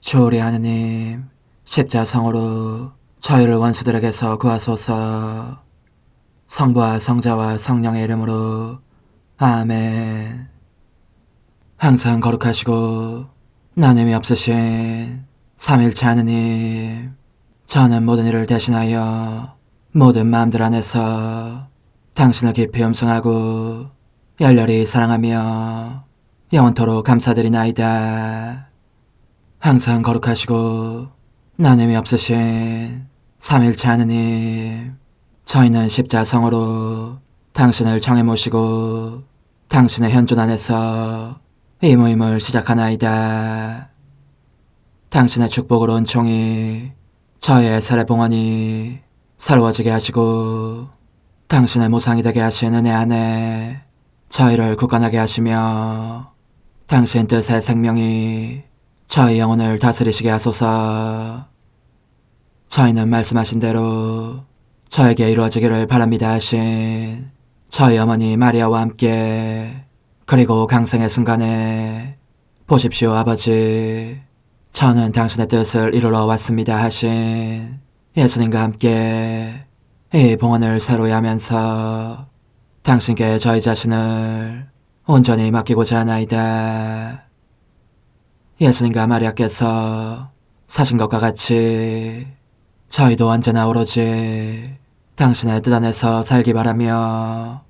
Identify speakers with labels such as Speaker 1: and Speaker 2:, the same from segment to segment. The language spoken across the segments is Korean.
Speaker 1: 주오리 하느님, 십자성으로 저희를 원수들에게서 구하소서. 성부와 성자와 성령의 이름으로 아멘. 항상 거룩하시고 나눔이 없으신 삼일체 하느님, 저는 모든 일을 대신하여 모든 마음들 안에서 당신을 깊이 음성하고 열렬히 사랑하며 영원토록 감사드리나이다. 항상 거룩하시고 나눔이 없으신 삼일체 하느님, 저희는 십자성으로 당신을 정해 모시고 당신의 현존 안에서 이 모임을 시작하나이다. 당신의 축복으로 은총이 저희의 세례봉헌이 새로워지게 하시고 당신의 모상이 되게 하신 은혜 안에 저희를 굳건하게 하시며 당신 뜻의 생명이 저희 영혼을 다스리시게 하소서. 저희는 말씀하신 대로 저에게 이루어지기를 바랍니다 하신 저희 어머니 마리아와 함께, 그리고 강생의 순간에 보십시오 아버지, 저는 당신의 뜻을 이루러 왔습니다 하신 예수님과 함께 이 봉헌을 새로이 하면서 당신께 저희 자신을 온전히 맡기고자 하나이다. 예수님과 마리아께서 사신 것과 같이 저희도 언제나 오로지 당신의 뜻 안에서 살기 바라며,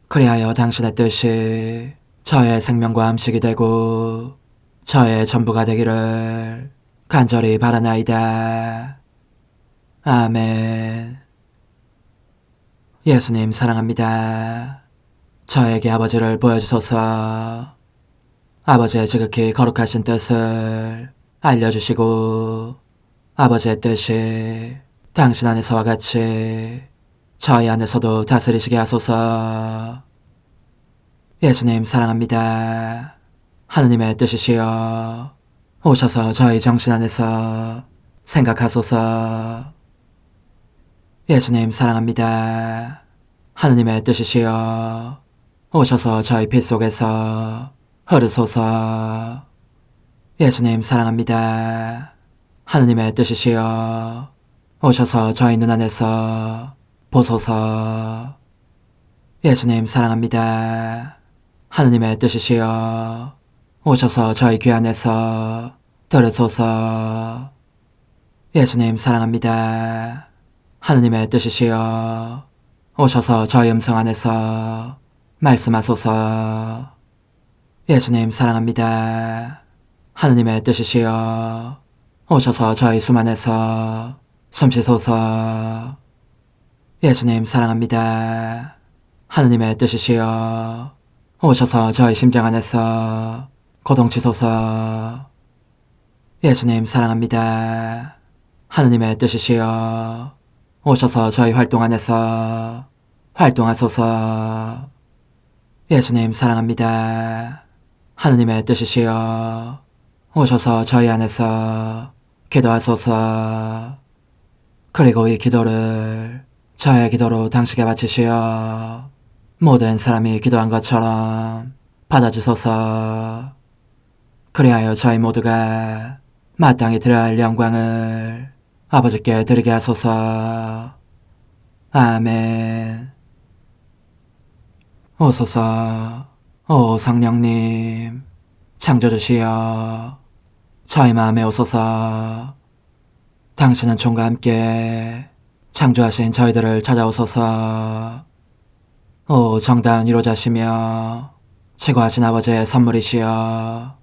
Speaker 1: 그리하여 당신의 뜻이 저의 생명과 음식이 되고 저의 전부가 되기를 간절히 바라나이다. 아멘. 예수님 사랑합니다. 저에게 아버지를 보여주소서. 아버지의 지극히 거룩하신 뜻을 알려주시고 아버지의 뜻이 당신 안에서와 같이 저희 안에서도 다스리시게 하소서. 예수님 사랑합니다. 하느님의 뜻이시여 오셔서 저희 정신 안에서 생각하소서. 예수님 사랑합니다. 하느님의 뜻이시여 오셔서 저희 피 속에서 흐르소서. 예수님 사랑합니다. 하느님의 뜻이시여 오셔서 저희 눈 안에서 보소서. 예수님 사랑합니다. 하느님의 뜻이시여 오셔서 저희 귀 안에서 들으소서. 예수님 사랑합니다. 하느님의 뜻이시여 오셔서 저희 음성 안에서 말씀하소서. 예수님 사랑합니다. 하느님의 뜻이시여 오셔서 저희 숨 안에서 숨쉬소서. 예수님 사랑합니다. 하느님의 뜻이시여 오셔서 저희 심장 안에서 고동치소서. 예수님 사랑합니다. 하느님의 뜻이시여 오셔서 저희 활동 안에서 활동하소서. 예수님 사랑합니다. 하느님의 뜻이시여 오셔서 저희 안에서 기도하소서. 그리고 이 기도를 저의 기도로 당신께 바치시어 모든 사람이 기도한 것처럼 받아주소서. 그리하여 저희 모두가 마땅히 드려야 할 영광을 아버지께 드리게 하소서. 아멘. 오소서. 오 성령님 창조주시여 저희 마음에 오소서. 당신은 총과 함께 창조하신 저희들을 찾아오소서. 오 정다운 위로자시며 최고하신 아버지의 선물이시여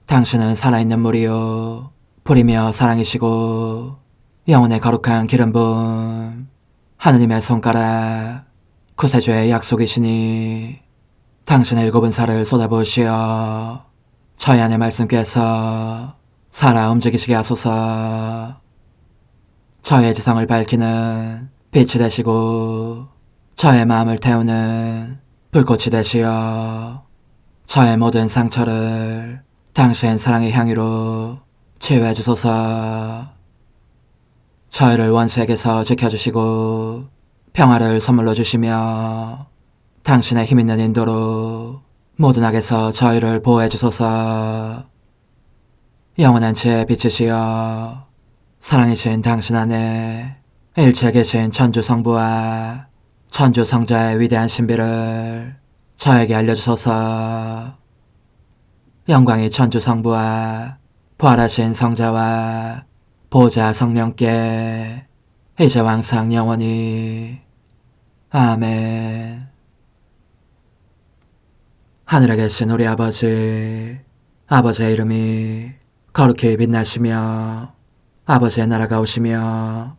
Speaker 1: 당신은 살아있는 물이요 불이며 사랑이시고 영혼의 거룩한 기름 부음 하느님의 손가락 구세주의 약속이시니 당신의 일곱은 살을 쏟아부으시어 저희 안의 말씀께서 살아 움직이시게 하소서. 저의 지성을 밝히는 빛이 되시고 저의 마음을 태우는 불꽃이 되시어 저의 모든 상처를 당신 사랑의 향유로 치유해 주소서. 저희를 원수에게서 지켜주시고 평화를 선물로 주시며 당신의 힘있는 인도로 모든 악에서 저희를 보호해 주소서. 영원한 제 빛이시여 사랑이신 당신 안에 일체 계신 천주 성부와 천주 성자의 위대한 신비를 저에게 알려주소서. 영광이 천주 성부와 부활하신 성자와 보좌 성령께 이제와 항상 영원히 아멘. 하늘에 계신 우리 아버지, 아버지의 이름이 거룩히 빛나시며 아버지의 나라가 오시며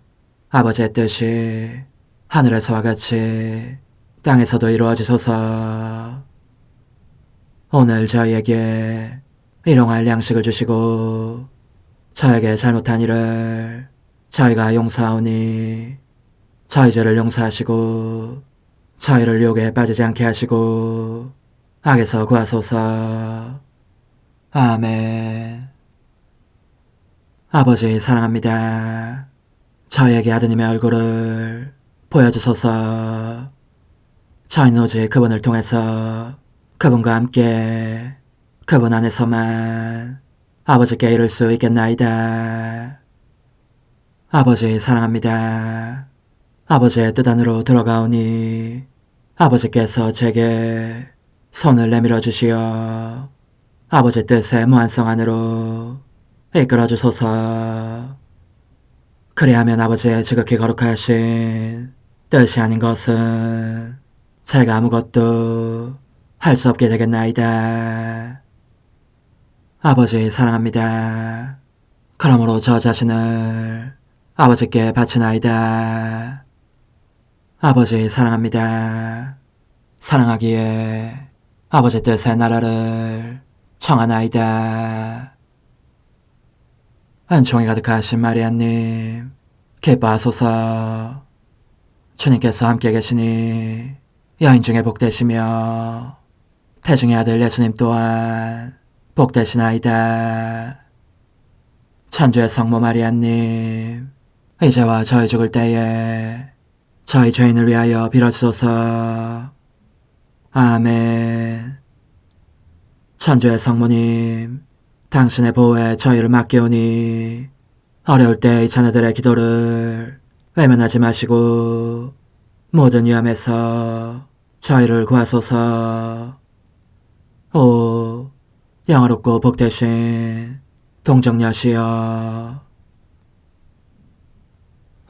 Speaker 1: 아버지의 뜻이 하늘에서와 같이 땅에서도 이루어지소서. 오늘 저희에게 일용할 양식을 주시고 저에게 잘못한 일을 저희가 용서하오니 저희 죄를 용서하시고 저희를 유혹에 빠지지 않게 하시고 악에서 구하소서. 아멘. 아버지 사랑합니다. 저희에게 아드님의 얼굴을 보여주소서. 저희는 오직 그분을 통해서 그분과 함께 그분 안에서만 아버지께 이룰 수 있겠나이다. 아버지 사랑합니다. 아버지의 뜻 안으로 들어가오니 아버지께서 제게 손을 내밀어 주시어 아버지 뜻의 무한성 안으로 이끌어 주소서. 그리하면 아버지의 지극히 거룩하신 뜻이 아닌 것은 제가 아무것도 할 수 없게 되겠나이다. 아버지 사랑합니다. 그러므로 저 자신을 아버지께 바치나이다. 아버지 사랑합니다. 사랑하기에 아버지 뜻의 나라를 청하나이다. 은총이 가득하신 마리아님, 기뻐하소서. 주님께서 함께 계시니 여인 중에 복되시며 태중의 아들 예수님 또한 복되시나이다. 천주의 성모 마리아님, 이제와 저희 죽을 때에 저희 죄인을 위하여 빌어주소서. 아멘. 천주의 성모님, 당신의 보호에 저희를 맡기오니 어려울 때 이 자녀들의 기도를 외면하지 마시고 모든 위험에서 저희를 구하소서. 오, 영화롭고 복되신 동정녀시여,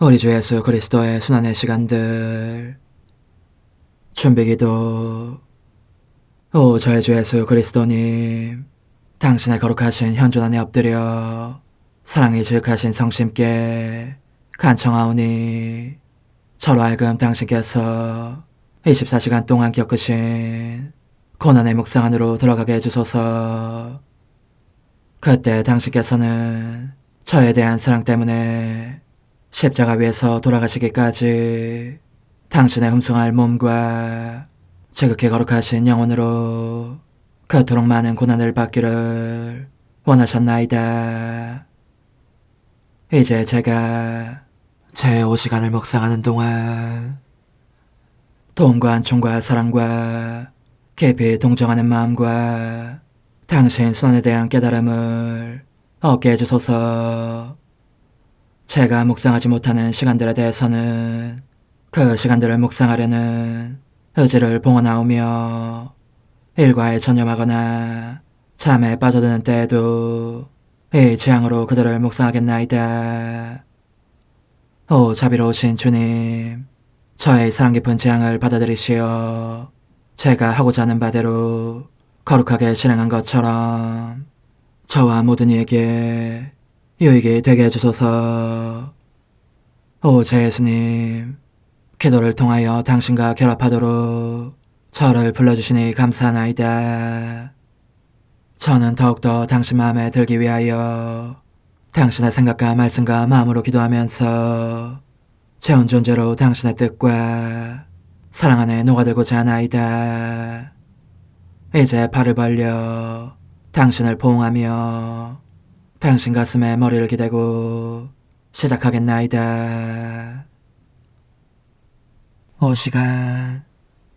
Speaker 1: 우리 주 예수 그리스도의 순환의 시간들 준비기도. 오 저희 주 예수 그리스도님, 당신의 거룩하신 현존 안에 엎드려 사랑이 지극하신 성심께 간청하오니 저로 하여금 당신께서 24시간 동안 겪으신 고난의 묵상 안으로 들어가게 해주소서. 그때 당신께서는 저에 대한 사랑 때문에 십자가 위에서 돌아가시기까지 당신의 흠숭할 몸과 지극히 거룩하신 영혼으로 그토록 많은 고난을 받기를 원하셨나이다. 이제 제가 제 5시간을 묵상하는 동안 도움과 안총과 사랑과 깊이 동정하는 마음과 당신 손에 대한 깨달음을 얻게 해주소서. 제가 묵상하지 못하는 시간들에 대해서는 그 시간들을 묵상하려는 의지를 봉헌하오며 일과에 전념하거나 잠에 빠져드는 때에도 이 취향으로 그들을 묵상하겠나이다. 오 자비로우신 주님, 저의 사랑 깊은 재앙을 받아들이시어 제가 하고자 하는 바대로 거룩하게 실행한 것처럼 저와 모든 이에게 유익이 되게 해주소서. 오 제 예수님, 기도를 통하여 당신과 결합하도록 저를 불러주시니 감사하나이다. 저는 더욱더 당신 마음에 들기 위하여 당신의 생각과 말씀과 마음으로 기도하면서 제 온 존재로 당신의 뜻과 사랑 안에 녹아들고자 하나이다. 이제 팔을 벌려 당신을 포옹하며 당신 가슴에 머리를 기대고 시작하겠나이다. 5시간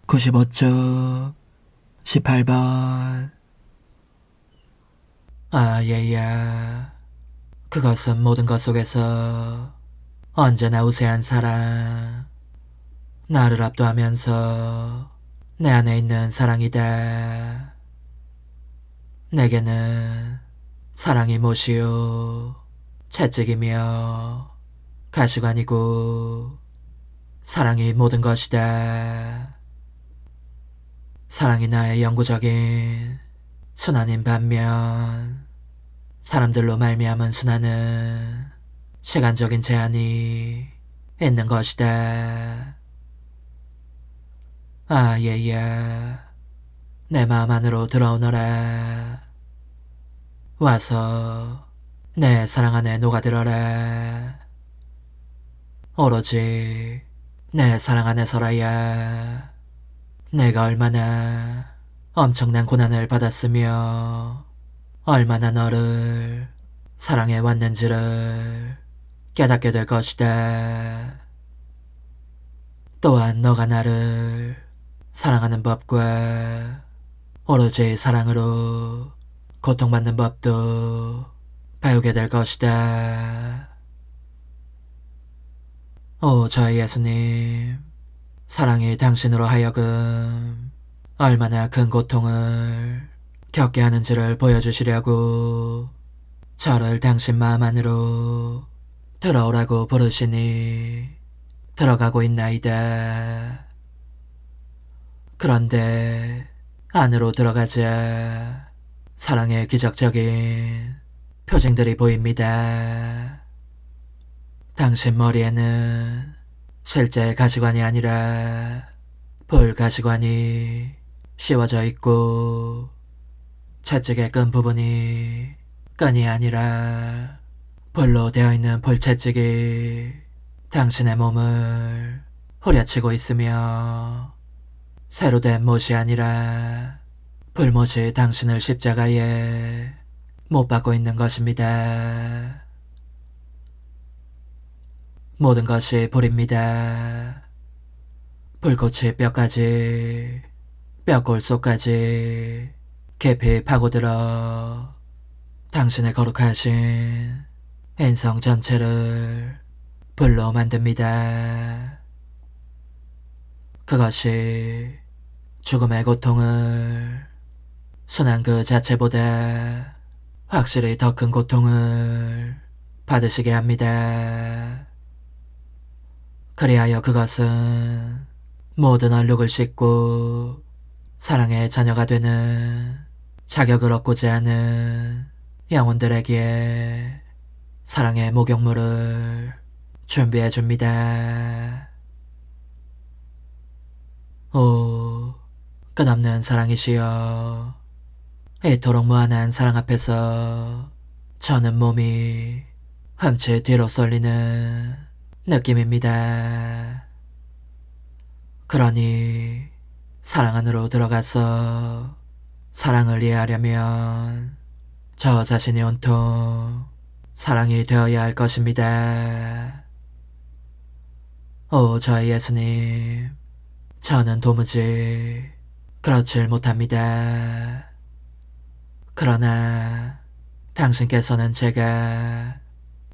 Speaker 1: 95초 18번. 얘야. 그것은 모든 것 속에서 언제나 우세한 사랑, 나를 압도하면서 내 안에 있는 사랑이다. 내게는 사랑이 못이요, 채찍이며 가시관이고 사랑이 모든 것이다. 사랑이 나의 영구적인 순환인 반면 사람들로 말미암은 순환은 시간적인 제한이 있는 것이다. 얘야. 내 마음 안으로 들어오너라. 와서 내 사랑 안에 녹아들어라. 오로지 내 사랑 안에서라야 내가 얼마나 엄청난 고난을 받았으며 얼마나 너를 사랑해 왔는지를 깨닫게 될 것이다. 또한 너가 나를 사랑하는 법과 오로지 사랑으로 고통받는 법도 배우게 될 것이다. 오 저희 예수님, 사랑이 당신으로 하여금 얼마나 큰 고통을 겪게 하는지를 보여주시려고 저를 당신 마음 안으로 들어오라고 부르시니 들어가고 있나이다. 그런데 안으로 들어가자 사랑의 기적적인 표징들이 보입니다. 당신 머리에는 실제 가시관이 아니라 볼가시관이 씌워져 있고 채찍의 끈 부분이 끈이 아니라 볼로 되어 있는 볼채찍이 당신의 몸을 후려치고 있으며 새로 된 못이 아니라 불못이 당신을 십자가에 못 박고 있는 것입니다. 모든 것이 불입니다. 불꽃이 뼈까지, 뼈골 속까지 깊이 파고들어 당신의 거룩하신 인성 전체를 불로 만듭니다. 그것이 죽음의 고통을 순환 그 자체보다 확실히 더 큰 고통을 받으시게 합니다. 그리하여 그것은 모든 얼룩을 씻고 사랑의 자녀가 되는 자격을 얻고자 하는 영혼들에게 사랑의 목욕물을 준비해 줍니다. 오, 끝없는 사랑이시여, 이토록 무한한 사랑 앞에서 저는 몸이 흠칫 뒤로 쏠리는 느낌입니다. 그러니 사랑 안으로 들어가서 사랑을 이해하려면 저 자신이 온통 사랑이 되어야 할 것입니다. 오 저희 예수님, 저는 도무지 그렇질 못합니다. 그러나 당신께서는 제가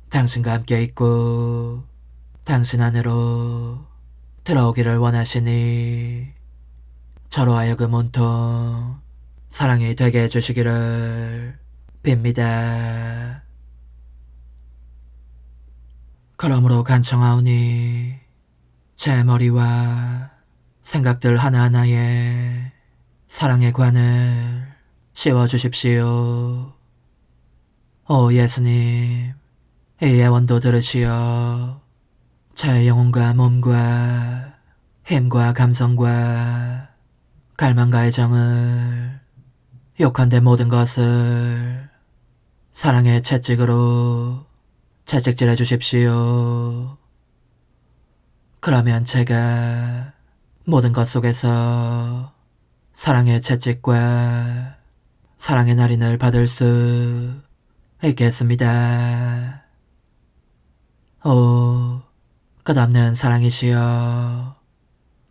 Speaker 1: 당신과 함께 있고 당신 안으로 들어오기를 원하시니 저로 하여금 온통 사랑이 되게 해주시기를 빕니다. 그러므로 간청하오니 제 머리와 생각들 하나하나에 사랑의 관을 씌워주십시오. 오 예수님, 이 예원도 들으시어 제 영혼과 몸과 힘과 감성과 갈망과 애정을 욕한데 모든 것을 사랑의 채찍으로 채찍질해 주십시오. 그러면 제가 모든 것 속에서 사랑의 채찍과 사랑의 날인을 받을 수 있겠습니다. 오 끝없는 사랑이시여,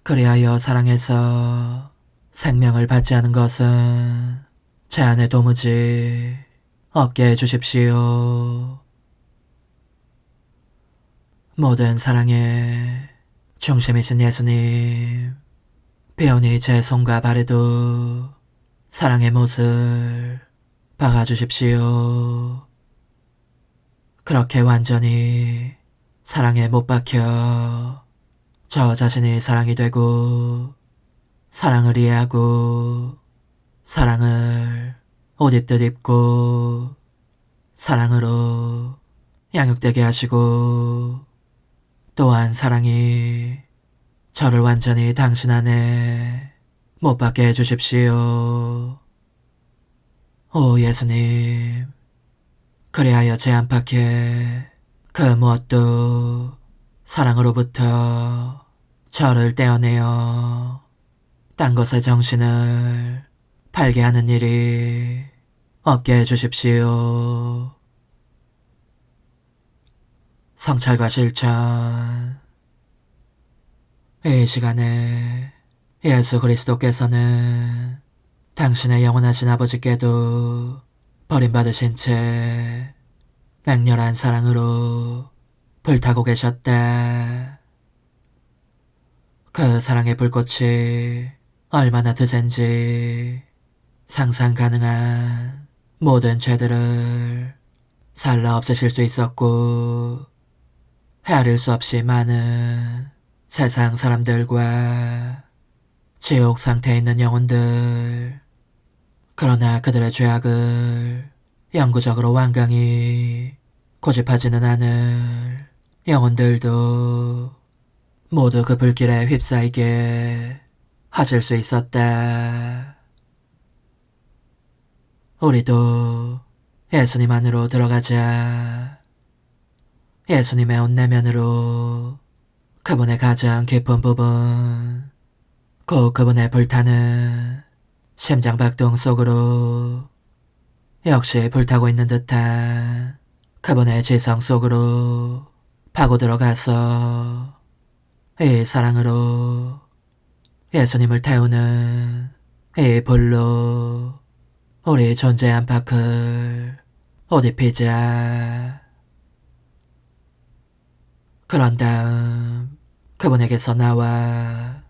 Speaker 1: 그리하여 사랑에서 생명을 받지 않은 것은 제 안에 도무지 없게 해주십시오. 모든 사랑의 중심이신 예수님, 배우니 제 손과 발에도 사랑의 못을 박아주십시오. 그렇게 완전히 사랑에 못 박혀 저 자신이 사랑이 되고 사랑을 이해하고 사랑을 옷 입듯 입고 사랑으로 양육되게 하시고 또한 사랑이 저를 완전히 당신 안에 못 박게 해주십시오. 오 예수님, 그리하여 제 안팎에 그 무엇도 사랑으로부터 저를 떼어내어 딴 것에 정신을 팔게 하는 일이 없게 해주십시오. 성찰과 실천. 이 시간에 예수 그리스도께서는 당신의 영원하신 아버지께도 버림받으신 채 맹렬한 사랑으로 불타고 계셨다. 그 사랑의 불꽃이 얼마나 드센지 상상 가능한 모든 죄들을 살라 없애실 수 있었고 헤아릴 수 없이 많은 세상 사람들과 지옥 상태에 있는 영혼들, 그러나 그들의 죄악을 영구적으로 완강히 고집하지는 않을 영혼들도 모두 그 불길에 휩싸이게 하실 수 있었다. 우리도 예수님 안으로 들어가자. 예수님의 온 내면으로 그분의 가장 깊은 부분, 곧 그분의 불타는 심장박동 속으로 역시 불타고 있는 듯한 그분의 지성 속으로 파고 들어가서 이 사랑으로 예수님을 태우는 이 불로 우리 존재 안팎을 옷 입히자. 그런 다음 그분에게서 나와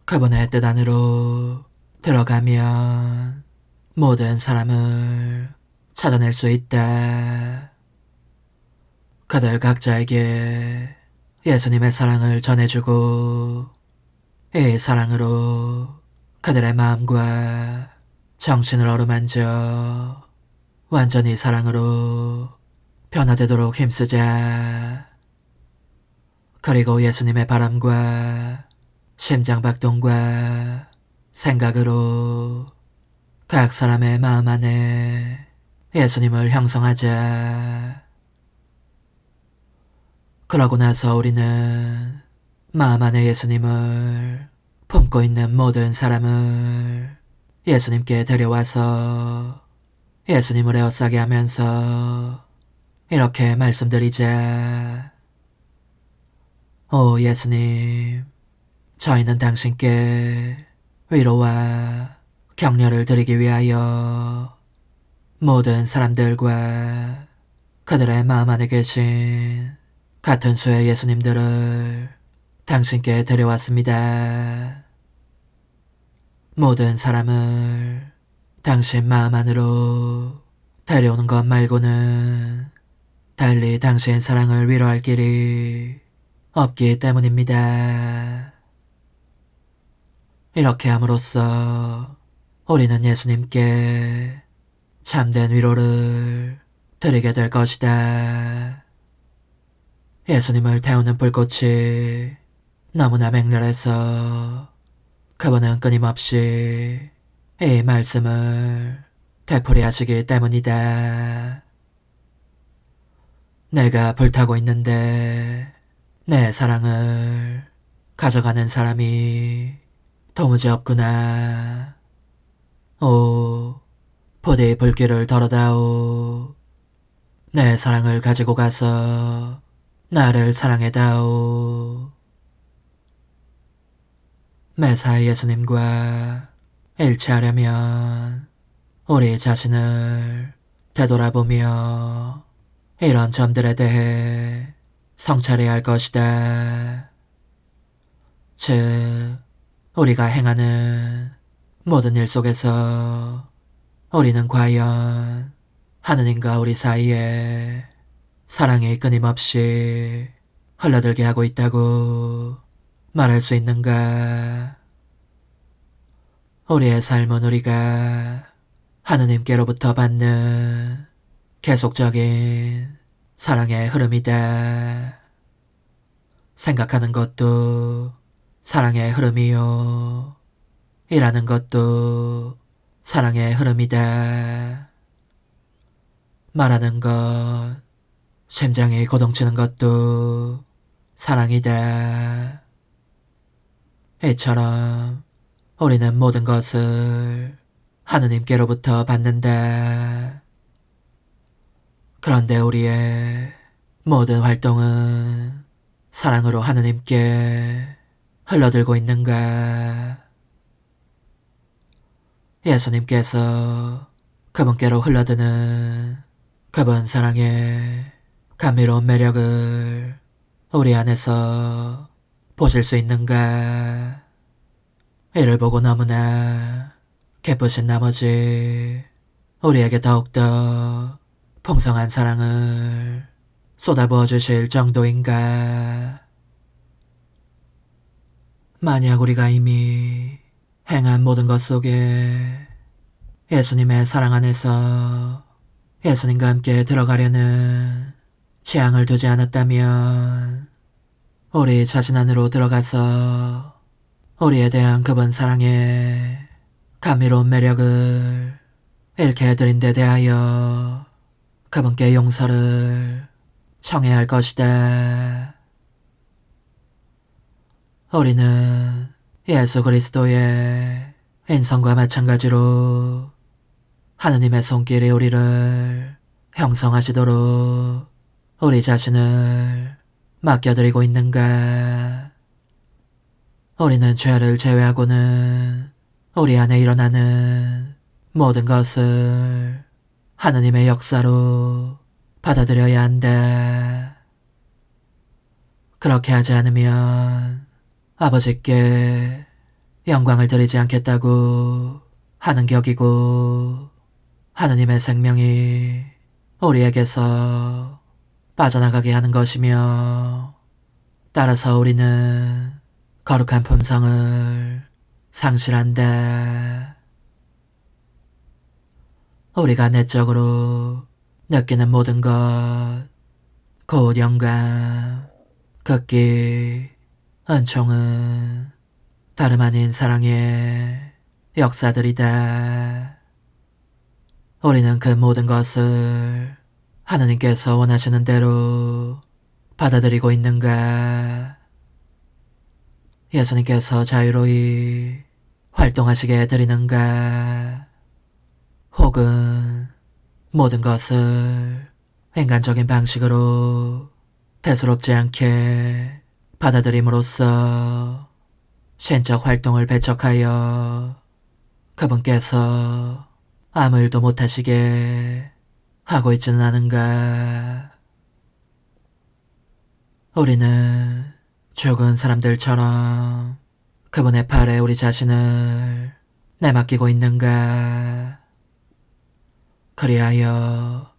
Speaker 1: 그분의 뜻 안으로 들어가면 모든 사람을 찾아낼 수 있다. 그들 각자에게 예수님의 사랑을 전해주고 이 사랑으로 그들의 마음과 정신을 어루만져 완전히 사랑으로 변화되도록 힘쓰자. 그리고 예수님의 바람과 심장박동과 생각으로 각 사람의 마음 안에 예수님을 형성하자. 그러고 나서 우리는 마음 안에 예수님을 품고 있는 모든 사람을 예수님께 데려와서 예수님을 에워싸게 하면서 이렇게 말씀드리자. 오 예수님, 저희는 당신께 위로와 격려를 드리기 위하여 모든 사람들과 그들의 마음 안에 계신 같은 수의 예수님들을 당신께 데려왔습니다. 모든 사람을 당신 마음 안으로 데려오는 것 말고는 달리 당신 사랑을 위로할 길이 없기 때문입니다. 이렇게 함으로써 우리는 예수님께 참된 위로를 드리게 될 것이다. 예수님을 태우는 불꽃이 너무나 맹렬해서 그분은 끊임없이 이 말씀을 되풀이하시기 때문이다. 내가 불타고 있는데 내 사랑을 가져가는 사람이 도무지 없구나. 오, 부디 불길을 덜어다오. 내 사랑을 가지고 가서 나를 사랑해다오. 매사 예수님과 일치하려면 우리 자신을 되돌아보며 이런 점들에 대해 성찰해야 할 것이다. 즉, 우리가 행하는 모든 일 속에서 우리는 과연 하느님과 우리 사이에 사랑이 끊임없이 흘러들게 하고 있다고 말할 수 있는가? 우리의 삶은 우리가 하느님께로부터 받는 계속적인 사랑의 흐름이다. 생각하는 것도 사랑의 흐름이요. 일하는 것도 사랑의 흐름이다. 말하는 것, 심장이 고동치는 것도 사랑이다. 이처럼 우리는 모든 것을 하느님께로부터 받는다. 그런데 우리의 모든 활동은 사랑으로 하느님께 흘러들고 있는가? 예수님께서 그분께로 흘러드는 그분 사랑의 감미로운 매력을 우리 안에서 보실 수 있는가? 이를 보고 너무나 기쁘신 나머지 우리에게 더욱더 풍성한 사랑을 쏟아부어 주실 정도인가? 만약 우리가 이미 행한 모든 것 속에 예수님의 사랑 안에서 예수님과 함께 들어가려는 취향을 두지 않았다면 우리 자신 안으로 들어가서 우리에 대한 그분 사랑의 감미로운 매력을 잃게 해드린 데 대하여 그분께 용서를 청해야 할 것이다. 우리는 예수 그리스도의 인성과 마찬가지로 하느님의 손길이 우리를 형성하시도록 우리 자신을 맡겨드리고 있는가? 우리는 죄를 제외하고는 우리 안에 일어나는 모든 것을 하느님의 역사로 받아들여야 한다. 그렇게 하지 않으면 아버지께 영광을 드리지 않겠다고 하는 격이고 하느님의 생명이 우리에게서 빠져나가게 하는 것이며 따라서 우리는 거룩한 품성을 상실한다. 우리가 내적으로 느끼는 모든 것, 곧 영감, 극기, 은총은 다름 아닌 사랑의 역사들이다. 우리는 그 모든 것을 하느님께서 원하시는 대로 받아들이고 있는가? 예수님께서 자유로이 활동하시게 해드리는가? 혹은 모든 것을 인간적인 방식으로 대수롭지 않게 받아들임으로써 신적 활동을 배척하여 그분께서 아무 일도 못하시게 하고 있지는 않은가? 우리는 죽은 사람들처럼 그분의 팔에 우리 자신을 내맡기고 있는가? 그리하여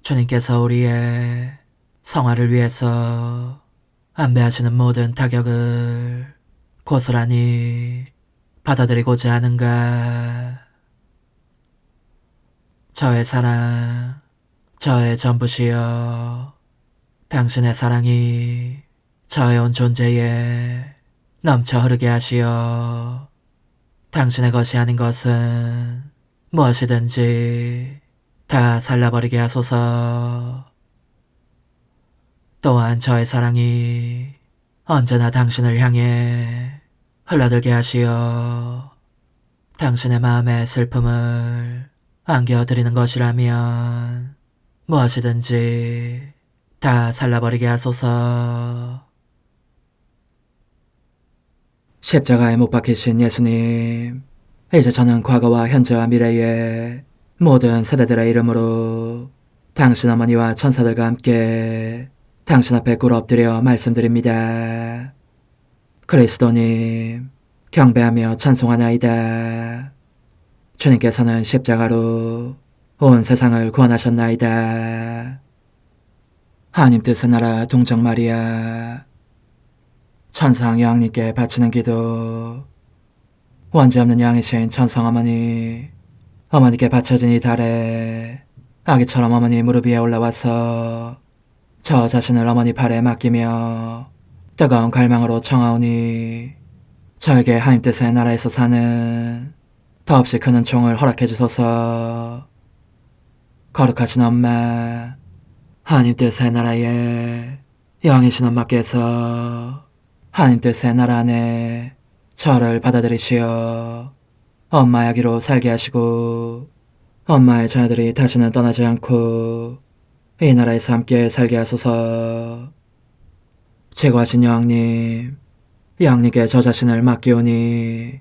Speaker 1: 주님께서 우리의 성화를 위해서 안배하시는 모든 타격을 고스란히 받아들이고자 하는가? 저의 사랑, 저의 전부시여, 당신의 사랑이 저의 온 존재에 넘쳐 흐르게 하시어 당신의 것이 아닌 것은 무엇이든지 다 살라버리게 하소서. 또한 저의 사랑이 언제나 당신을 향해 흘러들게 하시어 당신의 마음의 슬픔을 안겨드리는 것이라면 무엇이든지 다 살라버리게 하소서. 십자가에 못 박히신 예수님, 이제 저는 과거와 현재와 미래에 모든 세대들의 이름으로 당신 어머니와 천사들과 함께 당신 앞에 꿇어 엎드려 말씀드립니다. 그리스도님, 경배하며 찬송하나이다. 주님께서는 십자가로 온 세상을 구원하셨나이다. 하나님 뜻의 나라 동정 마리아, 천상 여왕님께 바치는 기도. 원죄 없는 양이신 천상 어머니, 어머니께 바쳐진 이 달에 아기처럼 어머니 무릎 위에 올라와서 저 자신을 어머니 팔에 맡기며 뜨거운 갈망으로 청하오니 저에게 하나님 뜻의 나라에서 사는 더없이 큰 은총을 허락해 주소서. 거룩하신 엄마, 하나님 뜻의 나라에 영이신 엄마께서 하나님 뜻의 나라 안에 저를 받아들이시어 엄마의 아기로 살게 하시고 엄마의 자녀들이 다시는 떠나지 않고 이 나라에서 함께 살게 하소서. 제거하신 여왕님, 여왕님께 저 자신을 맡기오니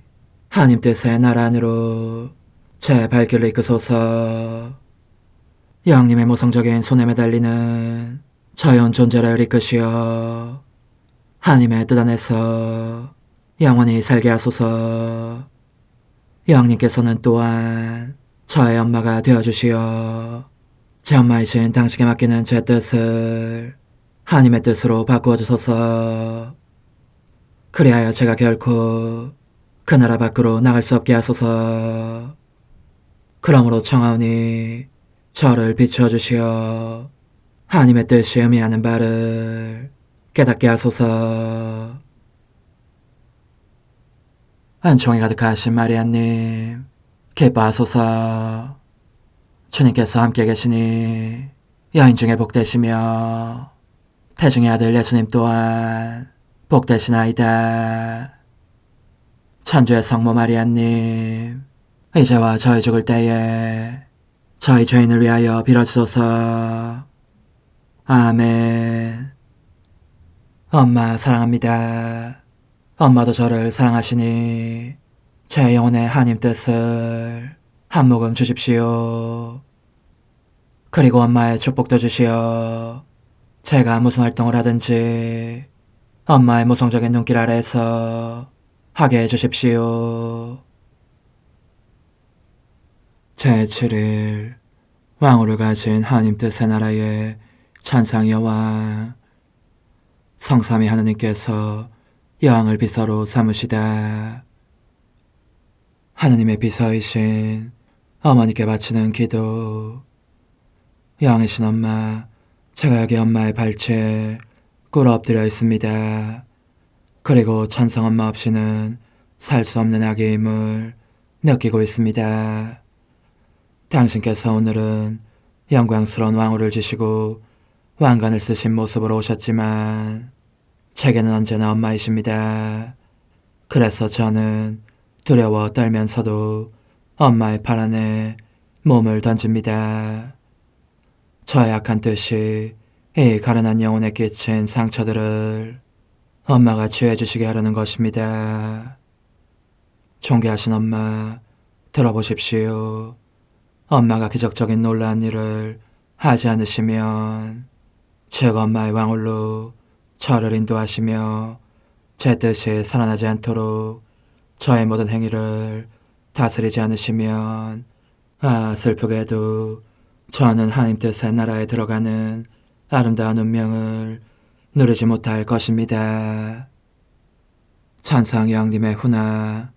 Speaker 1: 하나님 뜻의 나라 안으로 제 발길을 이끄소서. 여왕님의 모성적인 손에 매달리는 자연 존재를 이끄시어 하나님의 뜻 안에서 영원히 살게 하소서. 여왕님께서는 또한 저의 엄마가 되어주시어 제 엄마이신 당신께 맡기는 제 뜻을 하나님의 뜻으로 바꾸어 주소서. 그리하여 제가 결코 그 나라 밖으로 나갈 수 없게 하소서. 그러므로 청하오니 저를 비추어 주시어 하나님의 뜻이 의미하는 바를 깨닫게 하소서. 은총이 가득하신 마리아님, 기뻐하소서. 주님께서 함께 계시니 여인 중에 복되시며 태중의 아들 예수님 또한 복되시나이다. 천주의 성모 마리아님, 이제와 저희 죽을 때에 저희 죄인을 위하여 빌어주소서. 아멘. 엄마 사랑합니다. 엄마도 저를 사랑하시니 제 영혼의 하나님 뜻을 한 모금 주십시오. 그리고 엄마의 축복도 주시어 제가 무슨 활동을 하든지 엄마의 모성적인 눈길 아래에서 하게 해주십시오. 제7일 왕후를 가진 하나님 뜻의 나라의 천상 여왕, 성삼위 하느님께서 여왕을 비서로 삼으시다. 하느님의 비서이신 어머니께 바치는 기도. 여왕이신 엄마, 제가 여기 엄마의 발치에 꿇어 엎드려 있습니다. 그리고 천성 엄마 없이는 살 수 없는 아기임을 느끼고 있습니다. 당신께서 오늘은 영광스러운 왕후를 지시고 왕관을 쓰신 모습으로 오셨지만 제게는 언제나 엄마이십니다. 그래서 저는 두려워 떨면서도 엄마의 팔 안에 몸을 던집니다. 저의 악한 뜻이 이 가련한 영혼에 끼친 상처들을 엄마가 치유해 주시게 하려는 것입니다. 존귀하신 엄마, 들어보십시오. 엄마가 기적적인 놀라운 일을 하지 않으시면 즉 엄마의 왕홀로 저를 인도하시며 제 뜻이 살아나지 않도록 저의 모든 행위를 다스리지 않으시면 슬프게도 저는 하나님 뜻의 나라에 들어가는 아름다운 운명을 누리지 못할 것입니다. 천상 여왕님의 훈아,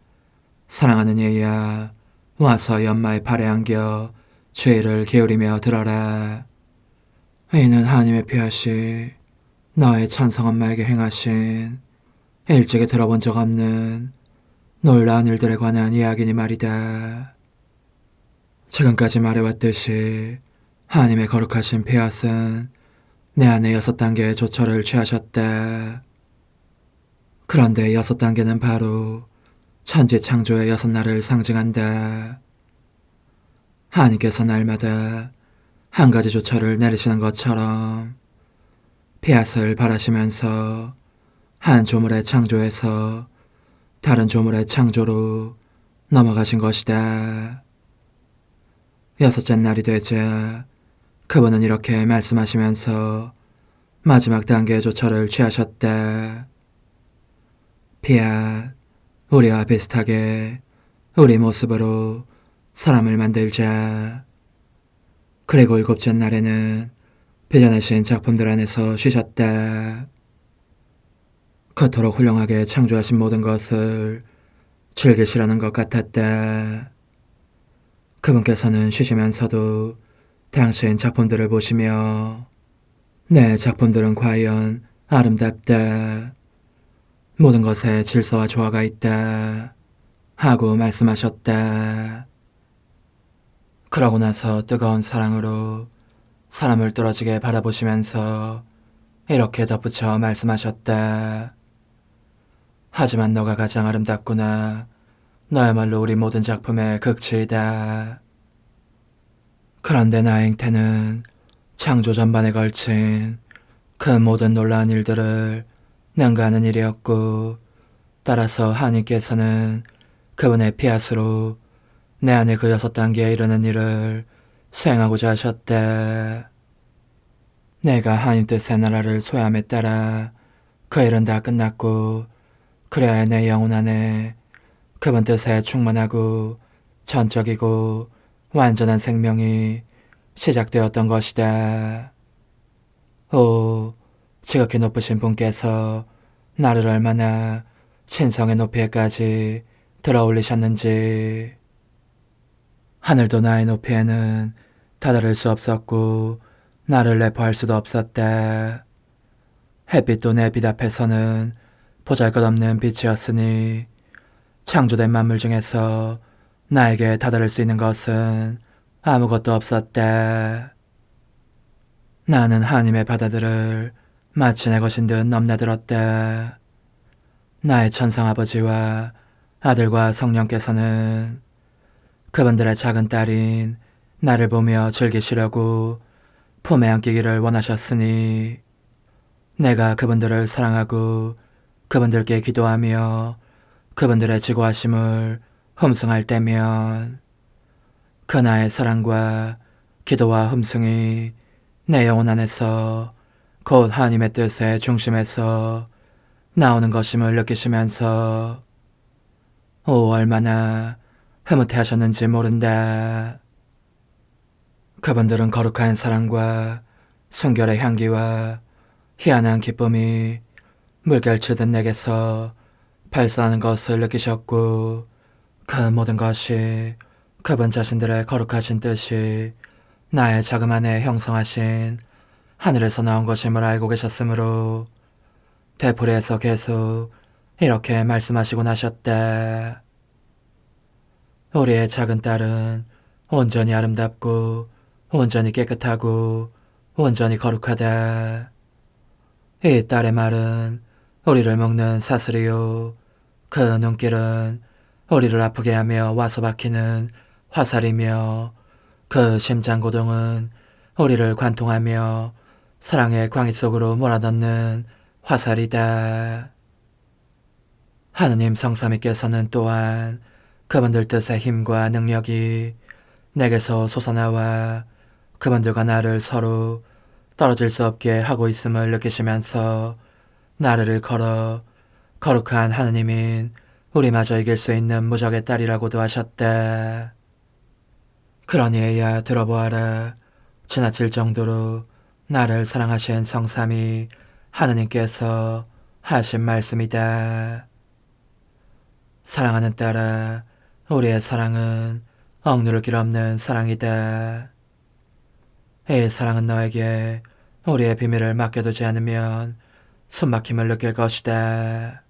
Speaker 1: 사랑하는 얘야, 와서 이 엄마의 팔에 안겨 주의를 기울이며 들어라. 이는 하나님의 피하시 너의 천성 엄마에게 행하신 일찍이 들어본 적 없는 놀라운 일들에 관한 이야기니 말이다. 지금까지 말해왔듯이 하나님의 거룩하신 피앗은 내 안에 6단계의 조처를 취하셨다. 그런데 6단계는 바로 천지창조의 6날을 상징한다. 하나님께서 날마다 한 가지 조처를 내리시는 것처럼 피앗을 바라시면서 한 조물의 창조에서 다른 조물의 창조로 넘어가신 것이다. 6째 날이 되자 그분은 이렇게 말씀하시면서 마지막 단계의 조처를 취하셨다. 피앗, 우리와 비슷하게 우리 모습으로 사람을 만들자. 그리고 7째 날에는 빚어내신 작품들 안에서 쉬셨다. 그토록 훌륭하게 창조하신 모든 것을 즐기시려는 것 같았다. 그분께서는 쉬시면서도 당신 작품들을 보시며 내 작품들은 과연 아름답다. 모든 것에 질서와 조화가 있다. 하고 말씀하셨다. 그러고 나서 뜨거운 사랑으로 사람을 뚫어지게 바라보시면서 이렇게 덧붙여 말씀하셨다. 하지만 너가 가장 아름답구나. 너야말로 우리 모든 작품의 극치이다. 그런데 나의 행태는 창조 전반에 걸친 그 모든 놀라운 일들을 능가하는 일이었고, 따라서 하나님께서는 그분의 피앗으로 내 안에 그 6단계에 이르는 일을 수행하고자 하셨다. 내가 하나님 뜻의 나라를 소유함에 따라 그 일은 다 끝났고, 그래야 내 영혼 안에 그분 뜻에 충만하고 전적이고 완전한 생명이 시작되었던 것이다. 오, 지극히 높으신 분께서 나를 얼마나 신성의 높이에까지 들어올리셨는지. 하늘도 나의 높이에는 다다를 수 없었고 나를 내포할 수도 없었다. 햇빛도 내 빛 앞에서는 보잘것없는 빛이었으니 창조된 만물 중에서 나에게 다다를 수 있는 것은 아무것도 없었다. 나는 하나님의 바다들을 마치 내 것인 듯 넘나들었다. 나의 천상아버지와 아들과 성령께서는 그분들의 작은 딸인 나를 보며 즐기시려고 품에 안기기를 원하셨으니 내가 그분들을 사랑하고 그분들께 기도하며 그분들의 지고하심을 흠숭할 때면 그 나의 사랑과 기도와 흠숭이 내 영혼 안에서 곧 하나님의 뜻의 중심에서 나오는 것임을 느끼시면서 얼마나 흐뭇해 하셨는지 모른다. 그분들은 거룩한 사랑과 순결의 향기와 희한한 기쁨이 물결치듯 내게서 발산하는 것을 느끼셨고, 그 모든 것이 그분 자신들의 거룩하신 뜻이 나의 자금 안에 형성하신 하늘에서 나온 것임을 알고 계셨으므로 되풀이해서 계속 이렇게 말씀하시곤 하셨다. 우리의 작은 딸은 온전히 아름답고 온전히 깨끗하고 온전히 거룩하다. 이 딸의 말은 우리를 먹는 사슬이요, 그 눈길은 우리를 아프게 하며 와서 박히는 화살이며, 그 심장고동은 우리를 관통하며 사랑의 광희 속으로 몰아넣는 화살이다. 하느님 성삼위께서는 또한 그분들 뜻의 힘과 능력이 내게서 솟아나와 그분들과 나를 서로 떨어질 수 없게 하고 있음을 느끼시면서 나를 일컬어 거룩한 하느님인 우리마저 이길 수 있는 무적의 딸이라고도 하셨다. 그러니 애야 들어보아라. 지나칠 정도로 나를 사랑하신 성삼위 하느님께서 하신 말씀이다. 사랑하는 딸아, 우리의 사랑은 억누를 길 없는 사랑이다. 이 사랑은 너에게 우리의 비밀을 맡겨두지 않으면 숨막힘을 느낄 것이다.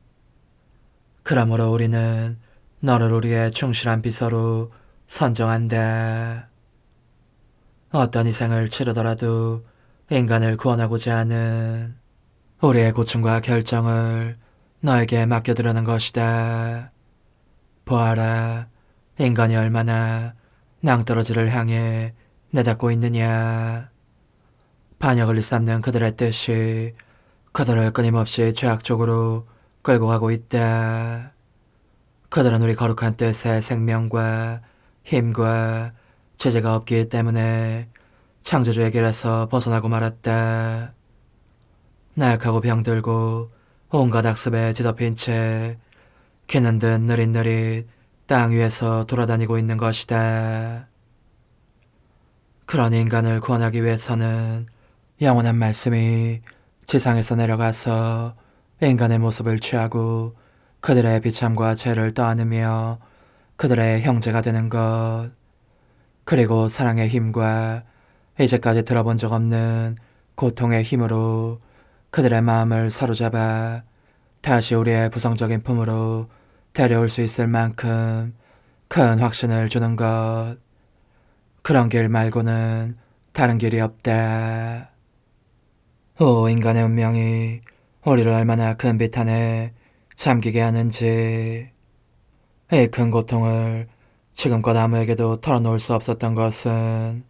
Speaker 1: 그러므로 우리는 너를 우리의 충실한 비서로 선정한다. 어떤 희생을 치르더라도 인간을 구원하고자 하는 우리의 고충과 결정을 너에게 맡겨두려는 것이다. 보아라, 인간이 얼마나 낭떠러지를 향해 내닫고 있느냐. 반역을 일삼는 그들의 뜻이 그들을 끊임없이 죄악 쪽으로 끌고 가고 있다. 그들은 우리 거룩한 뜻의 생명과 힘과 제재가 없기 때문에 창조주의 길에서 벗어나고 말았다. 나약하고 병들고 온갖 악습에 뒤덮인 채 기는 듯 느릿느릿 땅 위에서 돌아다니고 있는 것이다. 그런 인간을 구원하기 위해서는 영원한 말씀이 지상에서 내려가서 인간의 모습을 취하고 그들의 비참과 죄를 떠안으며 그들의 형제가 되는 것, 그리고 사랑의 힘과 이제까지 들어본 적 없는 고통의 힘으로 그들의 마음을 사로잡아 다시 우리의 부성적인 품으로 데려올 수 있을 만큼 큰 확신을 주는 것, 그런 길 말고는 다른 길이 없다. 오, 인간의 운명이 우리를 얼마나 큰 비탄에 잠기게 하는지. 이 큰 고통을 지금껏 아무에게도 털어놓을 수 없었던 것은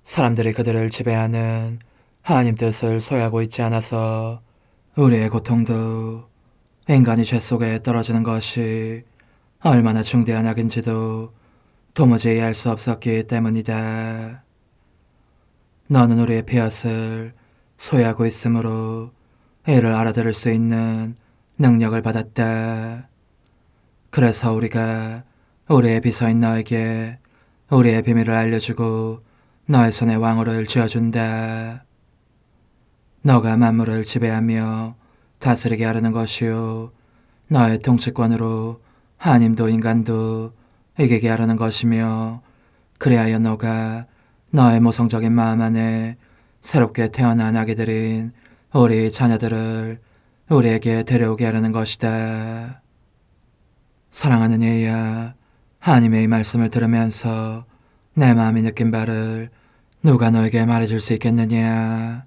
Speaker 1: 사람들이 그들을 지배하는 하나님 뜻을 소유하고 있지 않아서 우리의 고통도 인간이 죄 속에 떨어지는 것이 얼마나 중대한 악인지도 도무지 이해할 수 없었기 때문이다. 너는 우리의 피엇을 소유하고 있으므로 이를 알아들을 수 있는 능력을 받았다. 그래서 우리가 우리의 비서인 너에게 우리의 비밀을 알려주고 너의 손에 왕호를 쥐어준다. 너가 만물을 지배하며 다스리게 하려는 것이요, 너의 통치권으로 하나님도 인간도 이기게 하려는 것이며, 그리하여 너가 너의 모성적인 마음 안에 새롭게 태어난 아기들인 우리 자녀들을 우리에게 데려오게 하려는 것이다. 사랑하는 예야, 하나님의 이 말씀을 들으면서 내 마음이 느낀 바를 누가 너에게 말해줄 수 있겠느냐.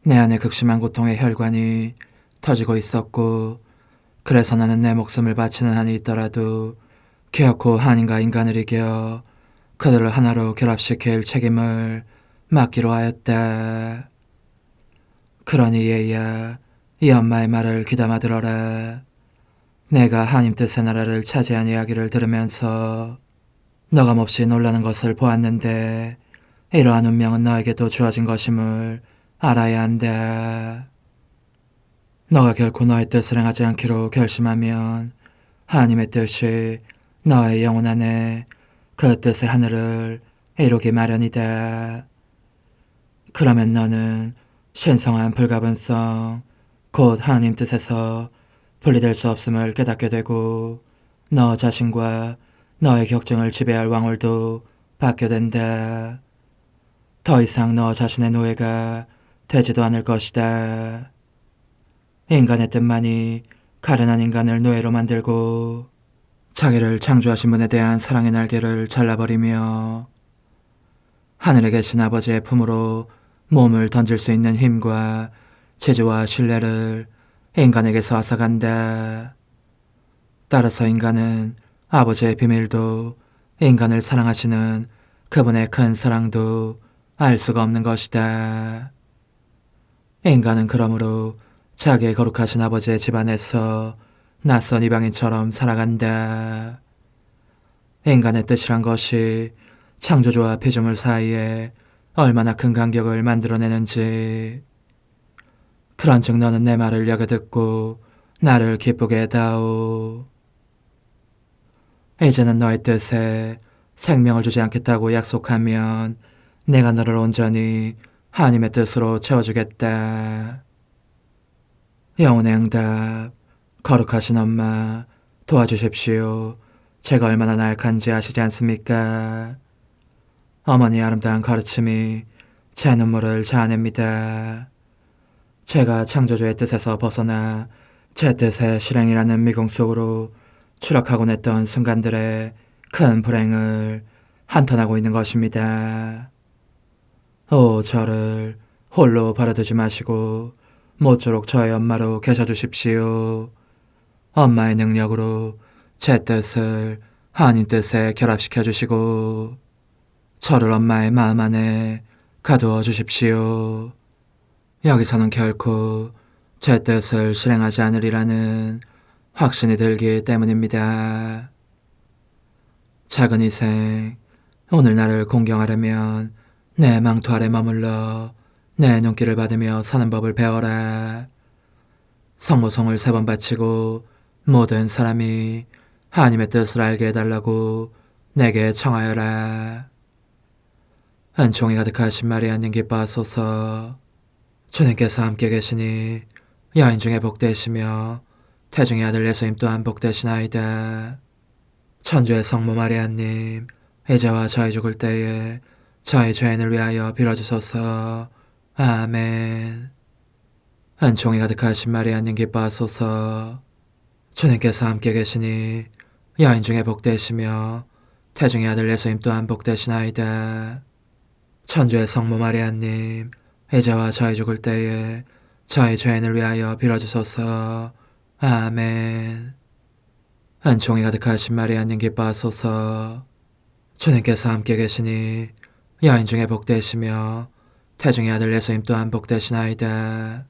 Speaker 1: 내 안에 극심한 고통의 혈관이 터지고 있었고, 그래서 나는 내 목숨을 바치는 한이 있더라도 결코 하나님과 인간을 이겨 그들을 하나로 결합시킬 책임을 맡기로 하였다. 그러니 얘야, 이 엄마의 말을 귀담아 들어라. 내가 하나님 뜻의 나라를 차지한 이야기를 들으면서 너가 몹시 놀라는 것을 보았는데, 이러한 운명은 너에게도 주어진 것임을 알아야 한다. 너가 결코 너의 뜻을 행하지 않기로 결심하면 하나님의 뜻이 너의 영혼 안에 그 뜻의 하늘을 이루기 마련이다. 그러면 너는 신성한 불가분성, 곧 하나님 뜻에서 분리될 수 없음을 깨닫게 되고, 너 자신과 너의 격정을 지배할 왕홀도 받게 된다. 더 이상 너 자신의 노예가 되지도 않을 것이다. 인간의 뜻만이 가련한 인간을 노예로 만들고 자기를 창조하신 분에 대한 사랑의 날개를 잘라버리며 하늘에 계신 아버지의 품으로 몸을 던질 수 있는 힘과 재주와 신뢰를 인간에게서 앗아간다. 따라서 인간은 아버지의 비밀도 인간을 사랑하시는 그분의 큰 사랑도 알 수가 없는 것이다. 인간은 그러므로 자기의 거룩하신 아버지의 집안에서 낯선 이방인처럼 살아간다. 인간의 뜻이란 것이 창조주와 피조물 사이에 얼마나 큰 간격을 만들어내는지. 그런즉 너는 내 말을 여겨 듣고 나를 기쁘게 해다오. 이제는 너의 뜻에 생명을 주지 않겠다고 약속하면 내가 너를 온전히 하나님의 뜻으로 채워주겠다. 영혼의 응답, 거룩하신 엄마, 도와주십시오. 제가 얼마나 나약한지 아시지 않습니까? 어머니의 아름다운 가르침이 제 눈물을 자아냅니다. 제가 창조주의 뜻에서 벗어나 제 뜻의 실행이라는 미궁 속으로 추락하곤 했던 순간들의 큰 불행을 한탄하고 있는 것입니다. 오, 저를 홀로 버려두지 마시고 모쪼록 저의 엄마로 계셔주십시오. 엄마의 능력으로 제 뜻을 하나님 뜻에 결합시켜 주시고 저를 엄마의 마음 안에 가두어 주십시오. 여기서는 결코 제 뜻을 실행하지 않으리라는 확신이 들기 때문입니다. 작은 희생, 오늘 나를 공경하려면 내 망토 아래 머물러 내 눈길을 받으며 사는 법을 배워라. 성모성을 3번 바치고 모든 사람이 하나님의 뜻을 알게 해달라고 내게 청하여라. 은총이 가득하신 마리아님 기뻐하소서. 주님께서 함께 계시니 여인 중에 복되시며 태중의 아들 예수님 또한 복되시나이다. 천주의 성모 마리아님, 이제와 저희 죽을 때에 저희 죄인을 위하여 빌어주소서. 아멘. 은총이 가득하신 마리아님 기뻐하소서. 주님께서 함께 계시니 여인 중에 복되시며 태중의 아들 예수님 또한 복되시나이다. 천주의 성모 마리아님, 이제와 저희 죽을 때에 저희 죄인을 위하여 빌어주소서. 아멘. 은총이 가득하신 마리아님 기뻐하소서. 주님께서 함께 계시니 여인 중에 복되시며 태중의 아들 예수님 또한 복되시나이다.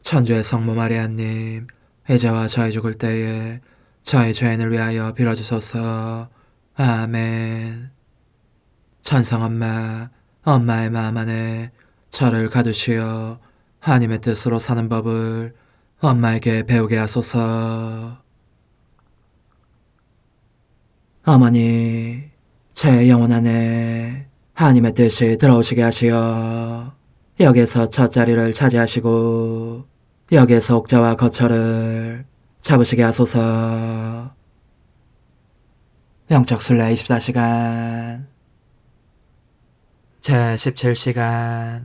Speaker 1: 천주의 성모 마리아님, 이제와 저희 죽을 때에 저희 죄인을 위하여 빌어주소서. 아멘. 천성엄마, 엄마의 마음 안에 저를 가두시어 하나님의 뜻으로 사는 법을 엄마에게 배우게 하소서. 어머니, 제 영혼 안에 하나님의 뜻이 들어오시게 하시어 여기에서 첫 자리를 차지하시고 여기에서 옥자와 거처를 잡으시게 하소서. 영적 순례 24시간 제17시간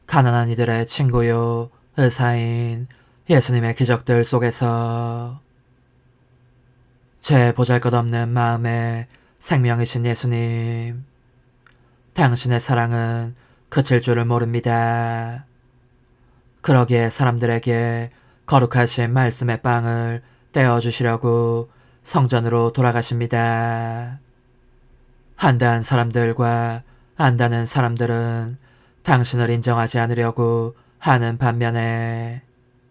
Speaker 1: 가난한 이들의 친구요 의사인 예수님의 기적들 속에서 제 보잘것없는 마음에 생명이신 예수님, 당신의 사랑은 그칠 줄을 모릅니다. 그러기에 사람들에게 거룩하신 말씀의 빵을 떼어주시려고 성전으로 돌아가십니다. 한다는 사람들과 안다는 사람들은 당신을 인정하지 않으려고 하는 반면에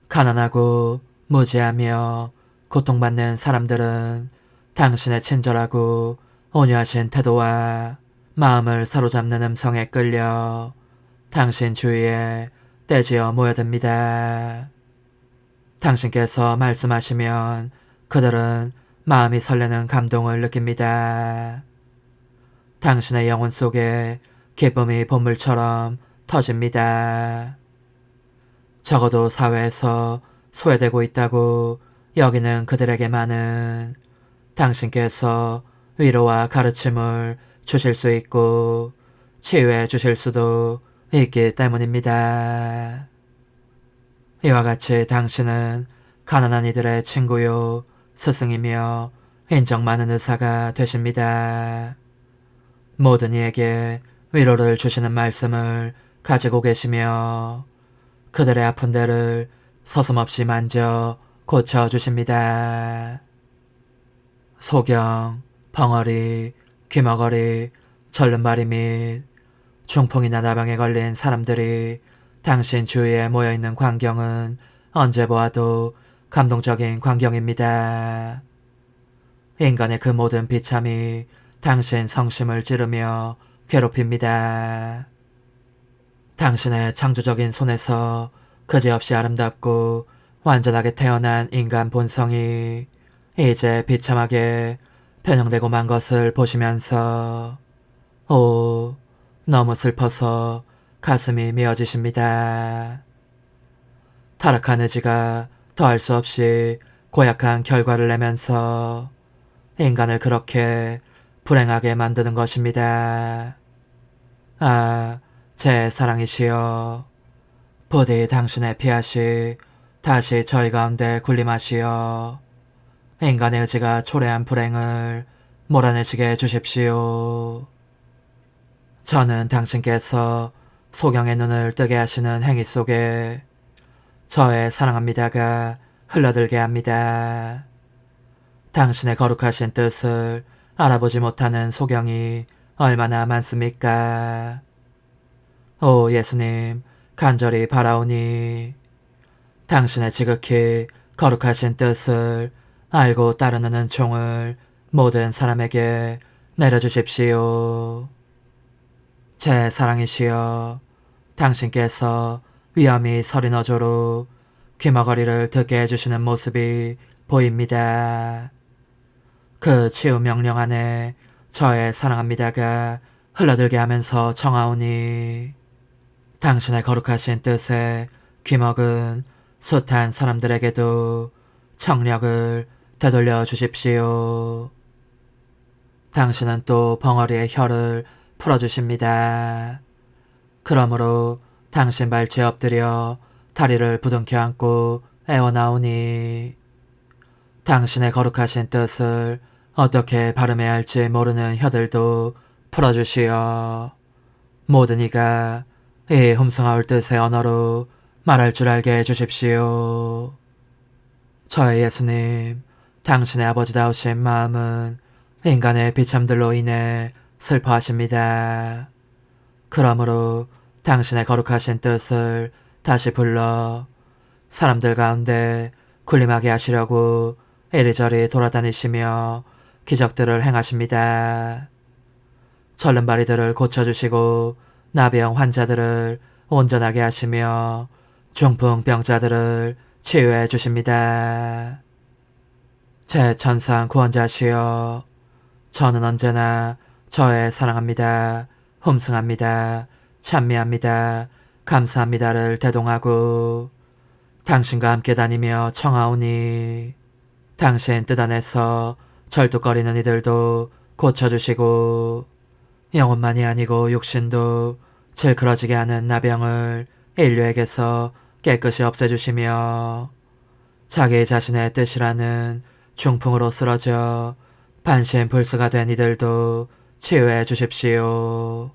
Speaker 1: 가난하고 무지하며 고통받는 사람들은 당신의 친절하고 온유하신 태도와 마음을 사로잡는 음성에 끌려 당신 주위에 떼지어 모여듭니다. 당신께서 말씀하시면 그들은 마음이 설레는 감동을 느낍니다. 당신의 영혼 속에 기쁨이 봇물처럼 터집니다. 적어도 사회에서 소외되고 있다고 여기는 그들에게만은 당신께서 위로와 가르침을 주실 수 있고 치유해 주실 수도 있기 때문입니다. 이와 같이 당신은 가난한 이들의 친구요 스승이며 인정 많은 의사가 되십니다. 모든 이에게 위로를 주시는 말씀을 가지고 계시며 그들의 아픈 데를 서슴없이 만져 고쳐주십니다. 소경, 벙어리, 귀머거리, 절름발이 및 중풍이나 나병에 걸린 사람들이 당신 주위에 모여있는 광경은 언제 보아도 감동적인 광경입니다. 인간의 그 모든 비참이 당신 성심을 찌르며 괴롭힙니다. 당신의 창조적인 손에서 그지없이 아름답고 완전하게 태어난 인간 본성이 이제 비참하게 변형되고 만 것을 보시면서 너무 슬퍼서 가슴이 메어지십니다. 타락한 의지가 더할 수 없이 고약한 결과를 내면서 인간을 그렇게 불행하게 만드는 것입니다. 제 사랑이시여, 부디 당신의 피앗이 다시 저희 가운데 군림하시어 인간의 의지가 초래한 불행을 몰아내시게 해주십시오. 저는 당신께서 소경의 눈을 뜨게 하시는 행위 속에 저의 사랑합니다가 흘러들게 합니다. 당신의 거룩하신 뜻을 알아보지 못하는 소경이 얼마나 많습니까? 오 예수님, 간절히 바라오니 당신의 지극히 거룩하신 뜻을 알고 따르는 은총을 모든 사람에게 내려주십시오. 제 사랑이시여, 당신께서 위엄이 서린 어조로 귀머거리를 듣게 해주시는 모습이 보입니다. 그 치유 명령 안에 저의 사랑합니다가 흘러들게 하면서 청하오니 당신의 거룩하신 뜻에 귀먹은 숱한 사람들에게도 청력을 되돌려 주십시오. 당신은 또 벙어리의 혀를 풀어주십니다. 그러므로 당신 발치에 엎드려 다리를 부둥켜 안고 애원하오니 당신의 거룩하신 뜻을 어떻게 발음해야 할지 모르는 혀들도 풀어주시어 모든 이가 이 훔성아울 뜻의 언어로 말할 줄 알게 해주십시오. 저의 예수님, 당신의 아버지다우신 마음은 인간의 비참들로 인해 슬퍼하십니다. 그러므로 당신의 거룩하신 뜻을 다시 불러 사람들 가운데 군림하게 하시려고 이리저리 돌아다니시며 기적들을 행하십니다. 절름발이들을 고쳐주시고 나병 환자들을 온전하게 하시며 중풍병자들을 치유해 주십니다. 제 천상 구원자시여, 저는 언제나 저의 사랑합니다, 훔승합니다, 찬미합니다, 감사합니다를 대동하고 당신과 함께 다니며 청하오니 당신 뜻 안에서 절뚝거리는 이들도 고쳐주시고 영혼만이 아니고 육신도 질그러지게 하는 나병을 인류에게서 깨끗이 없애주시며 자기 자신의 뜻이라는 중풍으로 쓰러져 반신불수가 된 이들도 치유해 주십시오.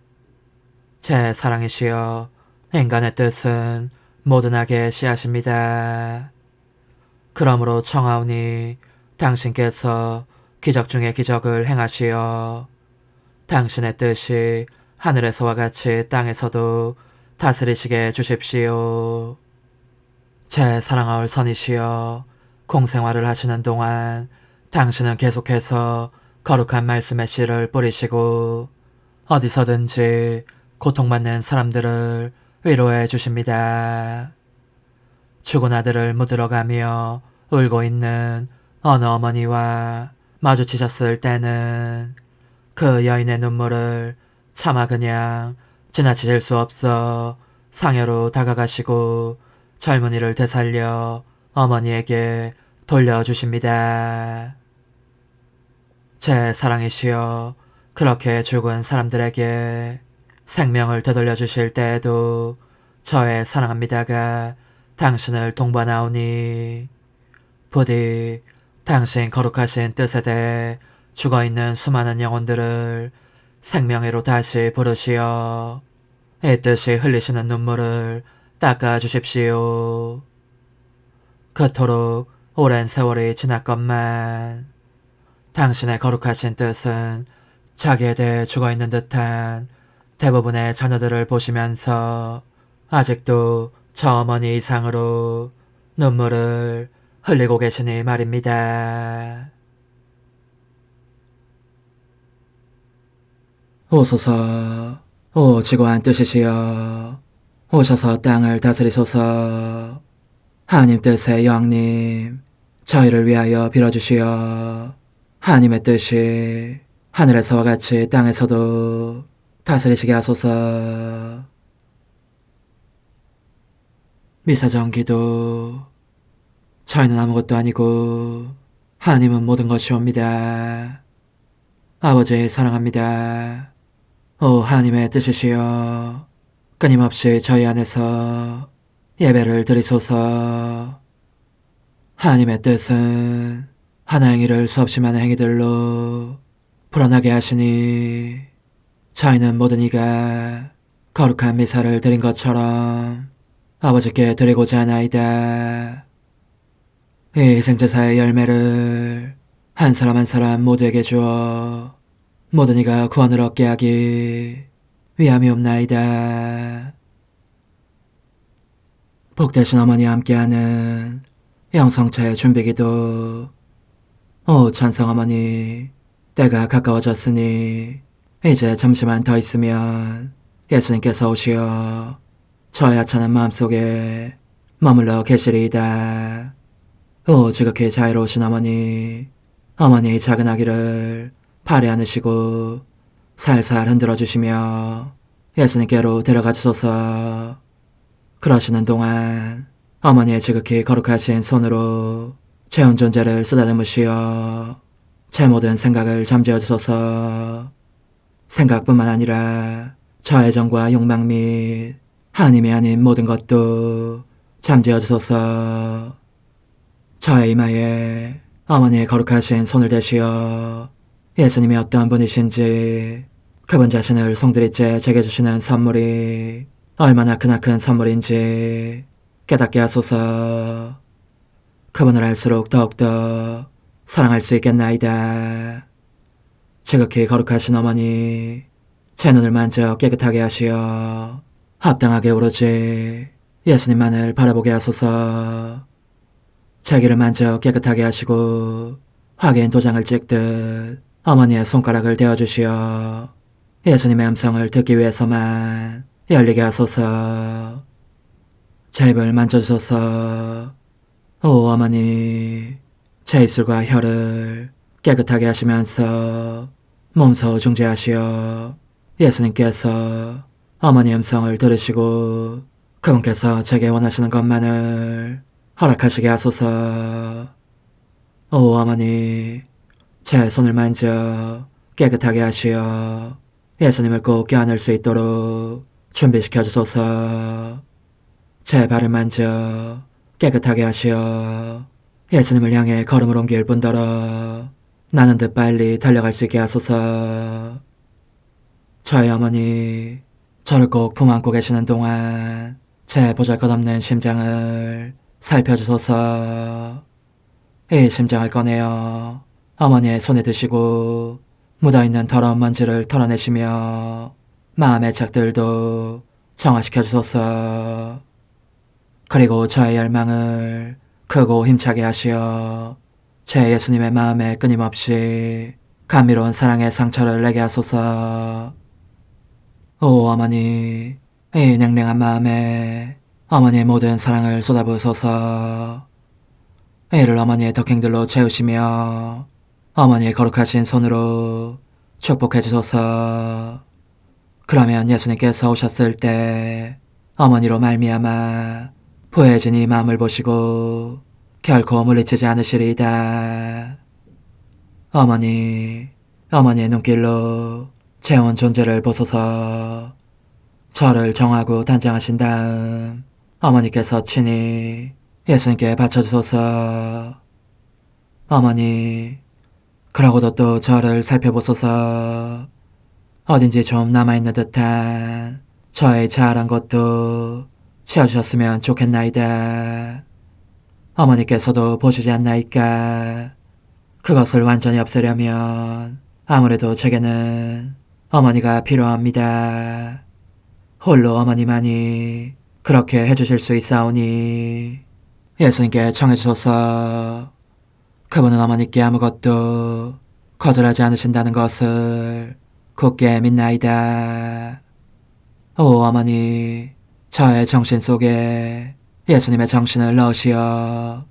Speaker 1: 제 사랑이시여, 인간의 뜻은 모든하게 씨앗입니다. 그러므로 청하오니 당신께서 기적 중에 기적을 행하시어 당신의 뜻이 하늘에서와 같이 땅에서도 다스리시게 해주십시오. 제 사랑하올 선이시여, 공생활을 하시는 동안 당신은 계속해서 거룩한 말씀의 씨를 뿌리시고 어디서든지 고통받는 사람들을 위로해 주십니다. 죽은 아들을 묻으러가며 울고 있는 어느 어머니와 마주치셨을 때는 그 여인의 눈물을 차마 그냥 지나치실 수 없어 상여로 다가가시고 젊은이를 되살려 어머니에게 돌려주십니다. 제 사랑이시여, 그렇게 죽은 사람들에게 생명을 되돌려 주실 때에도 저의 사랑합니다가 당신을 동반하오니 부디 당신 거룩하신 뜻에 대해 죽어있는 수많은 영혼들을 생명으로 다시 부르시어 이 뜻이 흘리시는 눈물을 닦아주십시오. 그토록 오랜 세월이 지났건만 당신의 거룩하신 뜻은 자기에 대해 죽어있는 듯한 대부분의 자녀들을 보시면서 아직도 저 어머니 이상으로 눈물을 흘리고 계시니 말입니다. 오소서, 오 지고한 뜻이시여, 오셔서 땅을 다스리소서. 하나님 뜻의 여왕님, 저희를 위하여 빌어주시어 하나님의 뜻이 하늘에서와 같이 땅에서도 다스리시게 하소서. 미사정 기도. 저희는 아무것도 아니고 하나님은 모든 것이옵니다. 아버지 사랑합니다. 오 하나님의 뜻이시여, 끊임없이 저희 안에서 예배를 드리소서. 하나님의 뜻은 하나 행위를 수없이 많은 행위들로 불어나게 하시니 저희는 모든 이가 거룩한 미사를 드린 것처럼 아버지께 드리고자 하나이다. 이 희생제사의 열매를 한 사람 한 사람 모두에게 주어 모든 이가 구원을 얻게 하기 위함이옵나이다. 복되신 어머니와 함께하는 영성차의 준비기도. 오 찬성 어머니, 때가 가까워졌으니 이제 잠시만 더 있으면 예수님께서 오시어 저의 하찮은 마음속에 머물러 계시리이다. 오 지극히 자유로우신 어머니, 어머니의 작은 아기를 팔에 안으시고 살살 흔들어 주시며 예수님께로 데려가 주소서. 그러시는 동안 어머니의 지극히 거룩하신 손으로 제 온 존재를 쓰다듬으시어 제 모든 생각을 잠재워 주소서. 생각뿐만 아니라 저의 정과 욕망 및 하나님이 아닌 모든 것도 잠재워 주소서. 저의 이마에 어머니의 거룩하신 손을 대시어 예수님이 어떠한 분이신지, 그분 자신을 송두리째 제게 주시는 선물이 얼마나 크나큰 선물인지 깨닫게 하소서. 그분을 알수록 더욱더 사랑할 수 있겠나이다. 지극히 거룩하신 어머니, 제 눈을 만져 깨끗하게 하시어 합당하게 오로지 예수님만을 바라보게 하소서. 제 귀를 만져 깨끗하게 하시고 확인 도장을 찍듯 어머니의 손가락을 대어주시어 예수님의 음성을 듣기 위해서만 열리게 하소서. 제 입을 만져주소서. 오 어머니, 제 입술과 혀를 깨끗하게 하시면서 몸소 중재하시어 예수님께서 어머니의 음성을 들으시고 그분께서 제게 원하시는 것만을 허락하시게 하소서. 오 어머니, 제 손을 만져 깨끗하게 하시어 예수님을 꼭 껴안을 수 있도록 준비시켜 주소서. 제 발을 만져 깨끗하게 하시어 예수님을 향해 걸음을 옮길 뿐더러 나는 듯 빨리 달려갈 수 있게 하소서. 저희 어머니, 저를 꼭 품안고 계시는 동안 제 보잘것없는 심장을 살펴주소서. 이 심장을 꺼내어 어머니의 손에 드시고 묻어있는 더러운 먼지를 털어내시며 마음의 착들도 정화시켜 주소서. 그리고 저의 열망을 크고 힘차게 하시어 제 예수님의 마음에 끊임없이 감미로운 사랑의 상처를 내게 하소서. 오 어머니, 이 냉랭한 마음에 어머니의 모든 사랑을 쏟아부으소서. 이를 어머니의 덕행들로 채우시며 어머니의 거룩하신 손으로 축복해 주소서. 그러면 예수님께서 오셨을 때 어머니로 말미암아 부해진 이 마음을 보시고 결코 물리치지 않으시리이다. 어머니, 어머니의 눈길로 제 온 존재를 보소서. 저를 정하고 단장하신 다음 어머니께서 친히 예수님께 바쳐주소서. 어머니, 그러고도 또 저를 살펴보소서. 어딘지 좀 남아있는 듯한 저의 자아란 것도 채워주셨으면 좋겠나이다. 어머니께서도 보시지 않나이까? 그것을 완전히 없애려면 아무래도 제게는 어머니가 필요합니다. 홀로 어머니만이 그렇게 해주실 수 있사오니 예수님께 청해주소서. 그분은 어머니께 아무것도 거절하지 않으신다는 것을 굳게 믿나이다. 오 어머니, 저의 정신 속에 예수님의 정신을 넣으시어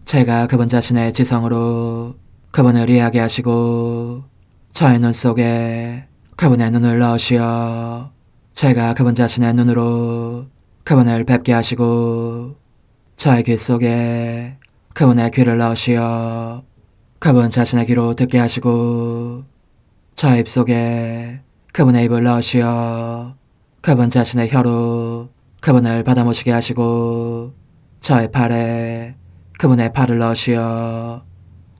Speaker 1: 제가 그분 자신의 지성으로 그분을 이해하게 하시고 저의 눈 속에 그분의 눈을 넣으시어 제가 그분 자신의 눈으로 그분을 뵙게 하시고 저의 귀 속에 그분의 귀를 넣으시어 그분 자신의 귀로 듣게 하시고 저의 입 속에 그분의 입을 넣으시어 그분 자신의 혀로 그분을 받아모시게 하시고 저의 팔에 그분의 팔을 넣으시어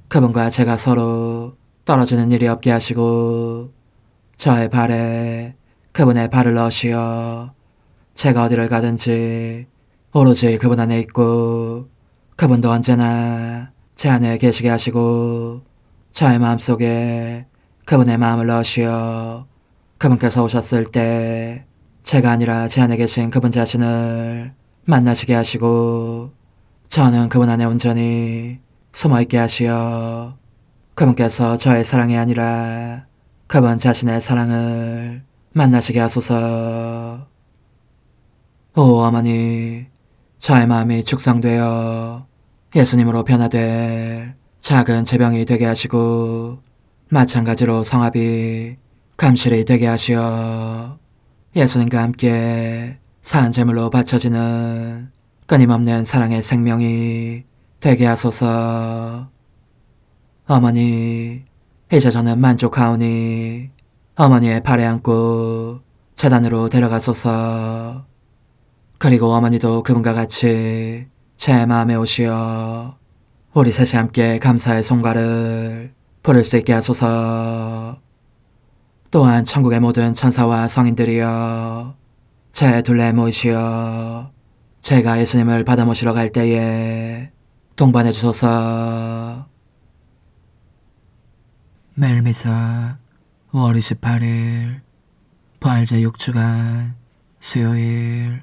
Speaker 1: 그분과 제가 서로 떨어지는 일이 없게 하시고 저의 발에 그분의 발을 넣으시어 제가 어디를 가든지 오로지 그분 안에 있고 그분도 언제나 제 안에 계시게 하시고 저의 마음속에 그분의 마음을 넣으시어 그분께서 오셨을 때 제가 아니라 제 안에 계신 그분 자신을 만나시게 하시고 저는 그분 안에 온전히 숨어있게 하시어 그분께서 저의 사랑이 아니라 그분 자신의 사랑을 만나시게 하소서. 오 어머니, 저의 마음이 축성되어 예수님으로 변화될 작은 제병이 되게 하시고 마찬가지로 성합이 감실이 되게 하시어 예수님과 함께 산 제물로 바쳐지는 끊임없는 사랑의 생명이 되게 하소서. 어머니, 이제 저는 만족하오니 어머니의 발에 안고 제단으로 데려가소서. 그리고 어머니도 그분과 같이 제 마음에 오시어 우리 셋이 함께 감사의 송가를 부를 수 있게 하소서. 또한 천국의 모든 천사와 성인들이여 제 둘레에 모이시어 제가 예수님을 받아 모시러 갈 때에 동반해 주소서. 매일 미사 5월 28일 부활절 6주간 수요일.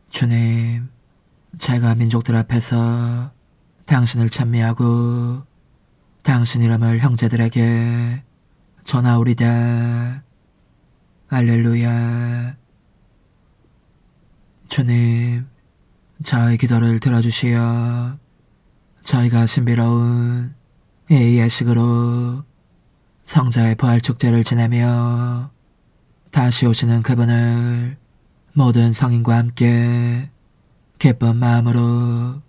Speaker 1: 주님, 제가 민족들 앞에서 당신을 찬미하고 당신 이름을 형제들에게 전하오리다. 알렐루야. 주님, 저의 기도를 들어주시어 저희가 신비로운 이 예식으로 성자의 부활 축제를 지내며 다시 오시는 그분을 모든 성인과 함께 기쁜 마음으로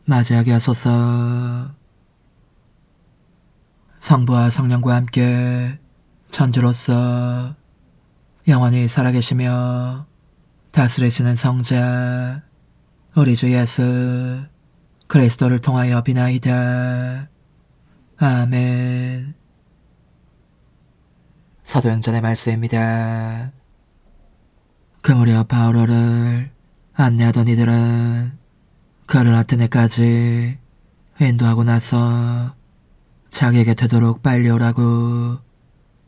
Speaker 1: 맞이하게 하소서. 성부와 성령과 함께 천주로서 영원히 살아계시며 다스리시는 성자 우리 주 예수 그리스도를 통하여 비나이다. 아멘. 사도행전의 말씀입니다. 그 무렵 바오로를 안내하던 이들은 그를 아테네까지 인도하고 나서 자기에게 되도록 빨리 오라고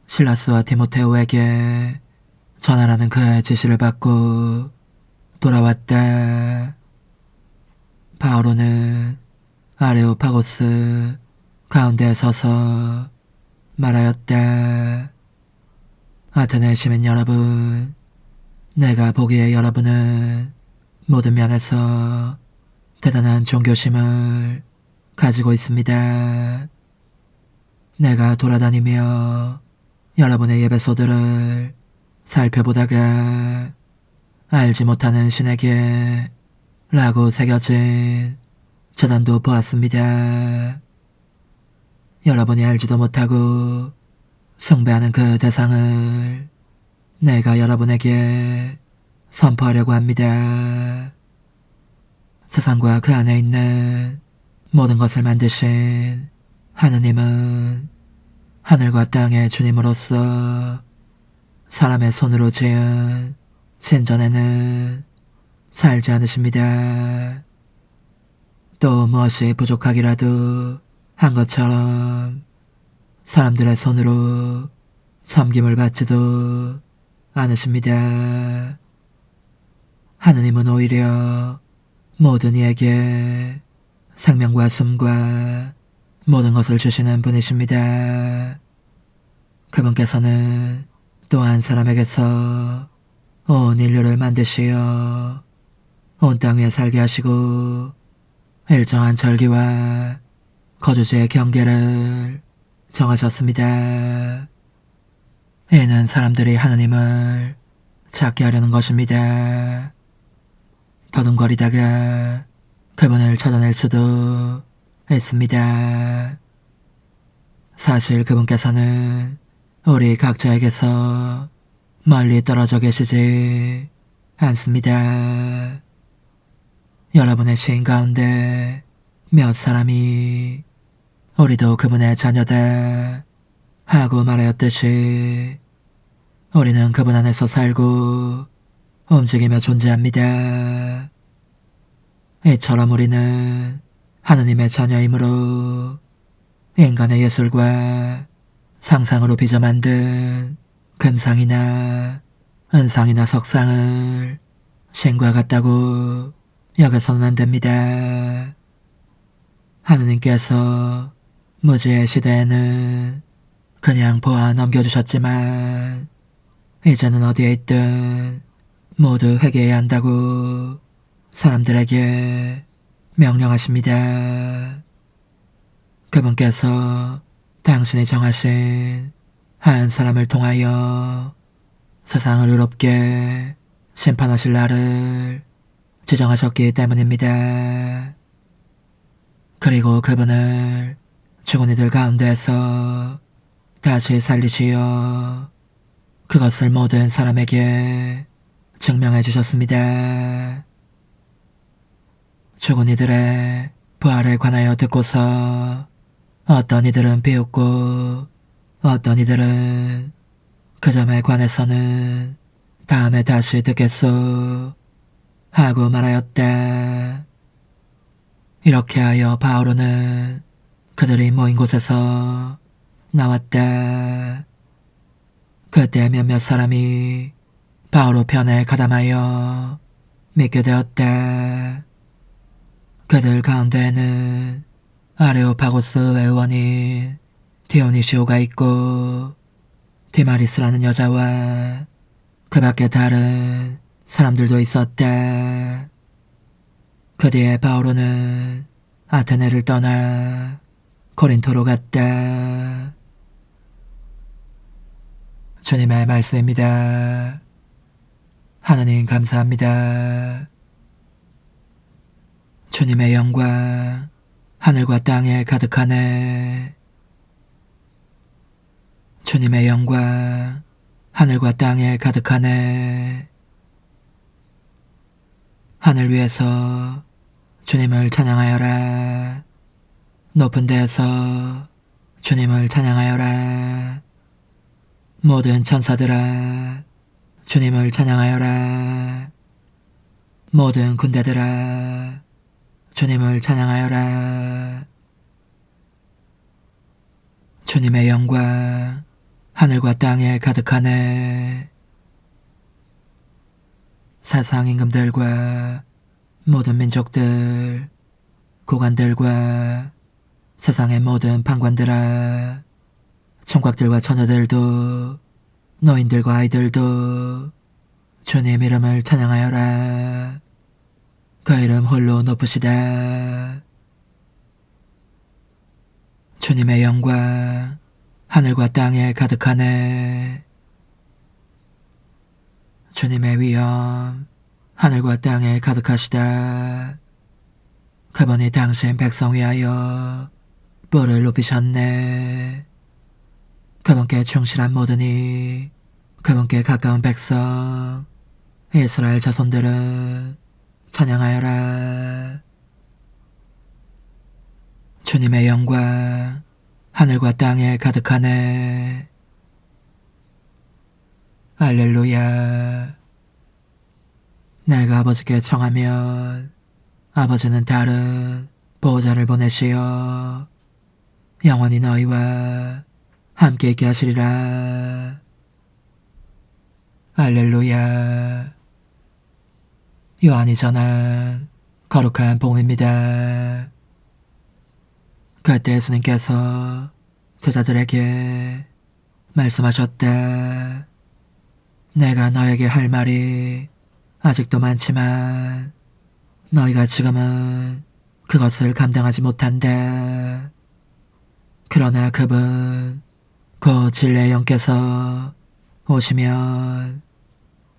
Speaker 1: 실라스와 디모테오에게 전하라는 그의 지시를 받고 돌아왔다. 바오로는 아레오파고스 가운데에 서서 말하였다. 아테네 시민 여러분, 내가 보기에 여러분은 모든 면에서 대단한 종교심을 가지고 있습니다. 내가 돌아다니며 여러분의 예배소들을 살펴보다가 알지 못하는 신에게 라고 새겨진 제단도 보았습니다. 여러분이 알지도 못하고 숭배하는 그 대상을 내가 여러분에게 선포하려고 합니다. 세상과 그 안에 있는 모든 것을 만드신 하느님은 하늘과 땅의 주님으로서 사람의 손으로 지은 신전에는 살지 않으십니다. 또 무엇이 부족하기라도 한 것처럼 사람들의 손으로 섬김을 받지도 않으십니다. 하느님은 오히려 모든 이에게 생명과 숨과 모든 것을 주시는 분이십니다. 그분께서는 또한 사람에게서 온 인류를 만드시어 온 땅 위에 살게 하시고 일정한 절기와 거주지의 경계를 정하셨습니다. 이는 사람들이 하느님을 찾게 하려는 것입니다. 더듬거리다가 그분을 찾아낼 수도 있습니다. 사실 그분께서는 우리 각자에게서 멀리 떨어져 계시지 않습니다. 여러분의 시인 가운데 몇 사람이 우리도 그분의 자녀다 하고 말하였듯이 우리는 그분 안에서 살고 움직이며 존재합니다. 이처럼 우리는 하느님의 자녀이므로 인간의 예술과 상상으로 빚어 만든 금상이나 은상이나 석상을 신과 같다고 여겨서는 안 됩니다. 하느님께서 무지의 시대에는 그냥 보아 넘겨주셨지만 이제는 어디에 있든 모두 회개해야 한다고 사람들에게 명령하십니다. 그분께서 당신이 정하신 한 사람을 통하여 세상을 의롭게 심판하실 날을 지정하셨기 때문입니다. 그리고 그분을 죽은 이들 가운데서 다시 살리시어 그것을 모든 사람에게 증명해 주셨습니다. 죽은 이들의 부활에 관하여 듣고서 어떤 이들은 비웃고 어떤 이들은 그 점에 관해서는 다음에 다시 듣겠소 하고 말하였다. 이렇게 하여 바오로는 그들이 모인 곳에서 나왔다. 그때 몇몇 사람이 바오로 편에 가담하여 믿게 되었다. 그들 가운데에는 아레오파고스 의원인 디오니시오가 있고 디마리스라는 여자와 그 밖에 다른 사람들도 있었다. 그 뒤에 바오로는 아테네를 떠나 고린토로 갔다. 주님의 말씀입니다. 하느님 감사합니다. 주님의 영광 하늘과 땅에 가득하네. 주님의 영광 하늘과 땅에 가득하네. 하늘 위에서 주님을 찬양하여라. 높은 데에서 주님을 찬양하여라. 모든 천사들아 주님을 찬양하여라. 모든 군대들아 주님을 찬양하여라. 주님의 영광 하늘과 땅에 가득하네. 세상 임금들과 모든 민족들, 고관들과 세상의 모든 판관들아, 총각들과 처녀들도, 노인들과 아이들도 주님 이름을 찬양하여라. 그 이름 홀로 높으시다. 주님의 영광 하늘과 땅에 가득하네. 주님의 위엄 하늘과 땅에 가득하시다. 그분이 당신 백성 위하여 뿔을 높이셨네. 그분께 충실한 모든 이, 그분께 가까운 백성 이스라엘 자손들은 찬양하여라. 주님의 영광 하늘과 땅에 가득하네. 할렐루야. 내가 아버지께 청하면 아버지는 다른 보호자를 보내시어 영원히 너희와 함께 있게 하시리라. 할렐루야. 요한이 전한 거룩한 복음입니다. 그때 예수님께서 제자들에게 말씀하셨다. 내가 너에게 할 말이 아직도 많지만 너희가 지금은 그것을 감당하지 못한다. 그러나 그분 곧 진리의 영께서 오시면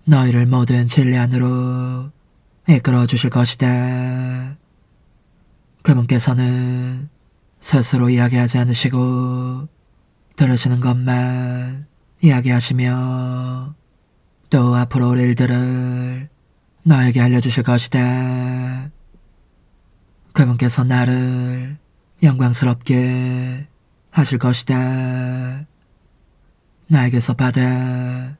Speaker 1: 너희를 모든 진리 안으로 이끌어 주실 것이다. 그분께서는 스스로 이야기하지 않으시고 들으시는 것만 이야기하시며 또 앞으로 올 일들을 너에게 알려주실 것이다. 그분께서 나를 영광스럽게 하실 것이다. 나에게서 받아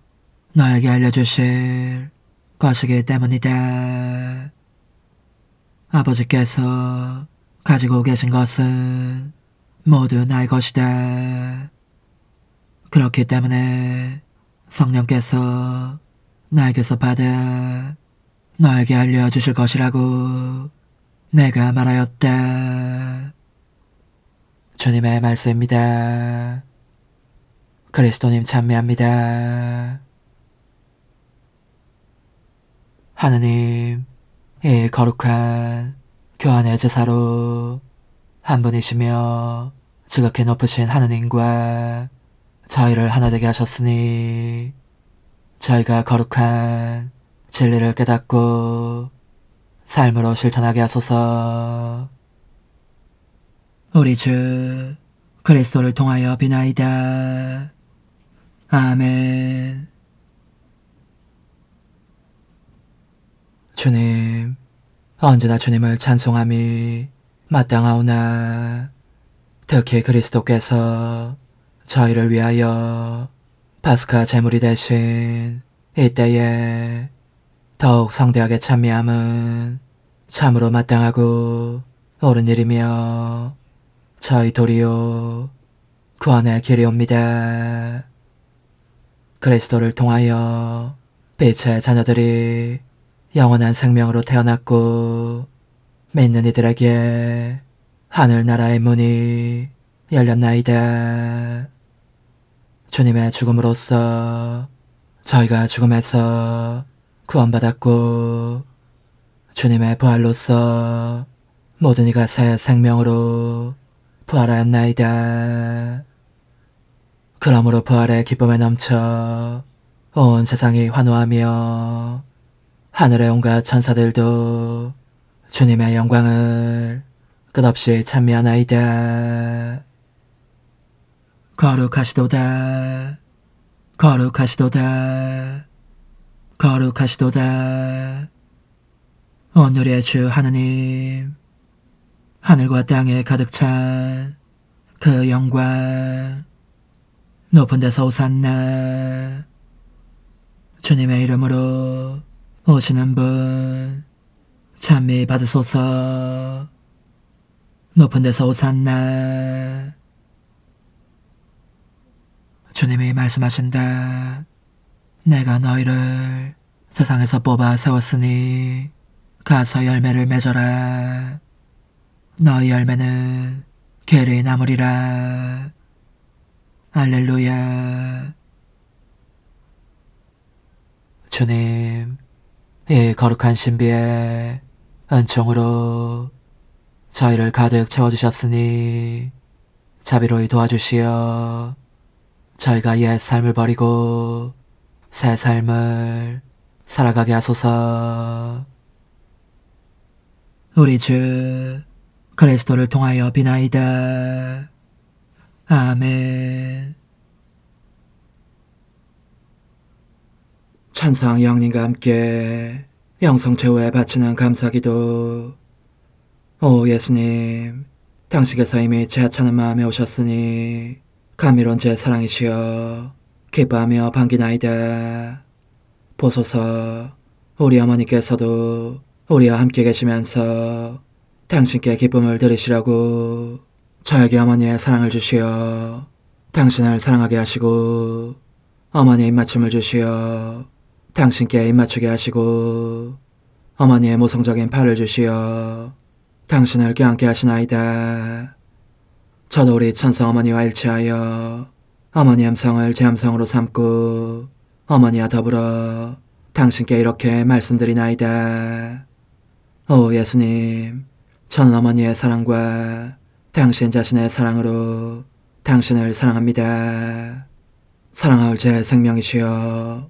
Speaker 1: 너에게 알려주실 것이기 때문이다. 아버지께서 가지고 계신 것은 모두 나의 것이다. 그렇기 때문에 성령께서 나에게서 받아 너에게 알려주실 것이라고 내가 말하였다. 주님의 말씀입니다. 그리스도님 찬미합니다. 하느님, 이 거룩한 교환의 제사로 한 분이시며 지극히 높으신 하느님과 저희를 하나 되게 하셨으니 저희가 거룩한 진리를 깨닫고 삶으로 실천하게 하소서. 우리 주 그리스도를 통하여 비나이다. 아멘. 주님, 언제나 주님을 찬송함이 마땅하오나 특히 그리스도께서 저희를 위하여 파스카 제물이 되신 이때에 더욱 성대하게 찬미함은 참으로 마땅하고 옳은 일이며 저희 도리요 구원의 길이옵니다. 그리스도를 통하여 빛의 자녀들이 영원한 생명으로 태어났고 믿는 이들에게 하늘나라의 문이 열렸나이다. 주님의 죽음으로써 저희가 죽음에서 구원받았고 주님의 부활로써 모든 이가 새 생명으로 부활하였나이다. 그러므로 부활의 기쁨에 넘쳐 온 세상이 환호하며 하늘의 온갖 천사들도 주님의 영광을 끝없이 찬미하나이다. 거룩하시도다. 거룩하시도다. 거룩하시도다. 오늘의 주 하느님, 하늘과 땅에 가득 찬 그 영광, 높은 데서 오산나. 주님의 이름으로 오시는 분 찬미 받으소서. 높은 데서 오산나. 주님이 말씀하신다. 내가 너희를 세상에서 뽑아 세웠으니 가서 열매를 맺어라. 너희 열매는 길이 남으리라. 할렐루야. 주님, 이 거룩한 신비의 은총으로 저희를 가득 채워주셨으니 자비로이 도와주시어 저희가 옛 삶을 버리고 새 삶을 살아가게 하소서. 우리 주 그리스도를 통하여 비나이다. 아멘. 찬상 영님과 함께 영성 최후에 바치는 감사기도. 오 예수님, 당신께서 이미 제 하찮은 마음에 오셨으니 감미로운 제 사랑이시여 기뻐하며 반기나이다. 보소서, 우리 어머니께서도 우리와 함께 계시면서 당신께 기쁨을 들으시라고 저에게 어머니의 사랑을 주시어 당신을 사랑하게 하시고 어머니의 입맞춤을 주시어 당신께 입맞추게 하시고 어머니의 모성적인 팔을 주시어 당신을 껴안게 하시나이다. 저도 우리 천성 어머니와 일치하여 어머니 음성을 제 음성으로 삼고 어머니와 더불어 당신께 이렇게 말씀드리나이다. 오 예수님, 저는 어머니의 사랑과 당신 자신의 사랑으로 당신을 사랑합니다. 사랑하올 제 생명이시여,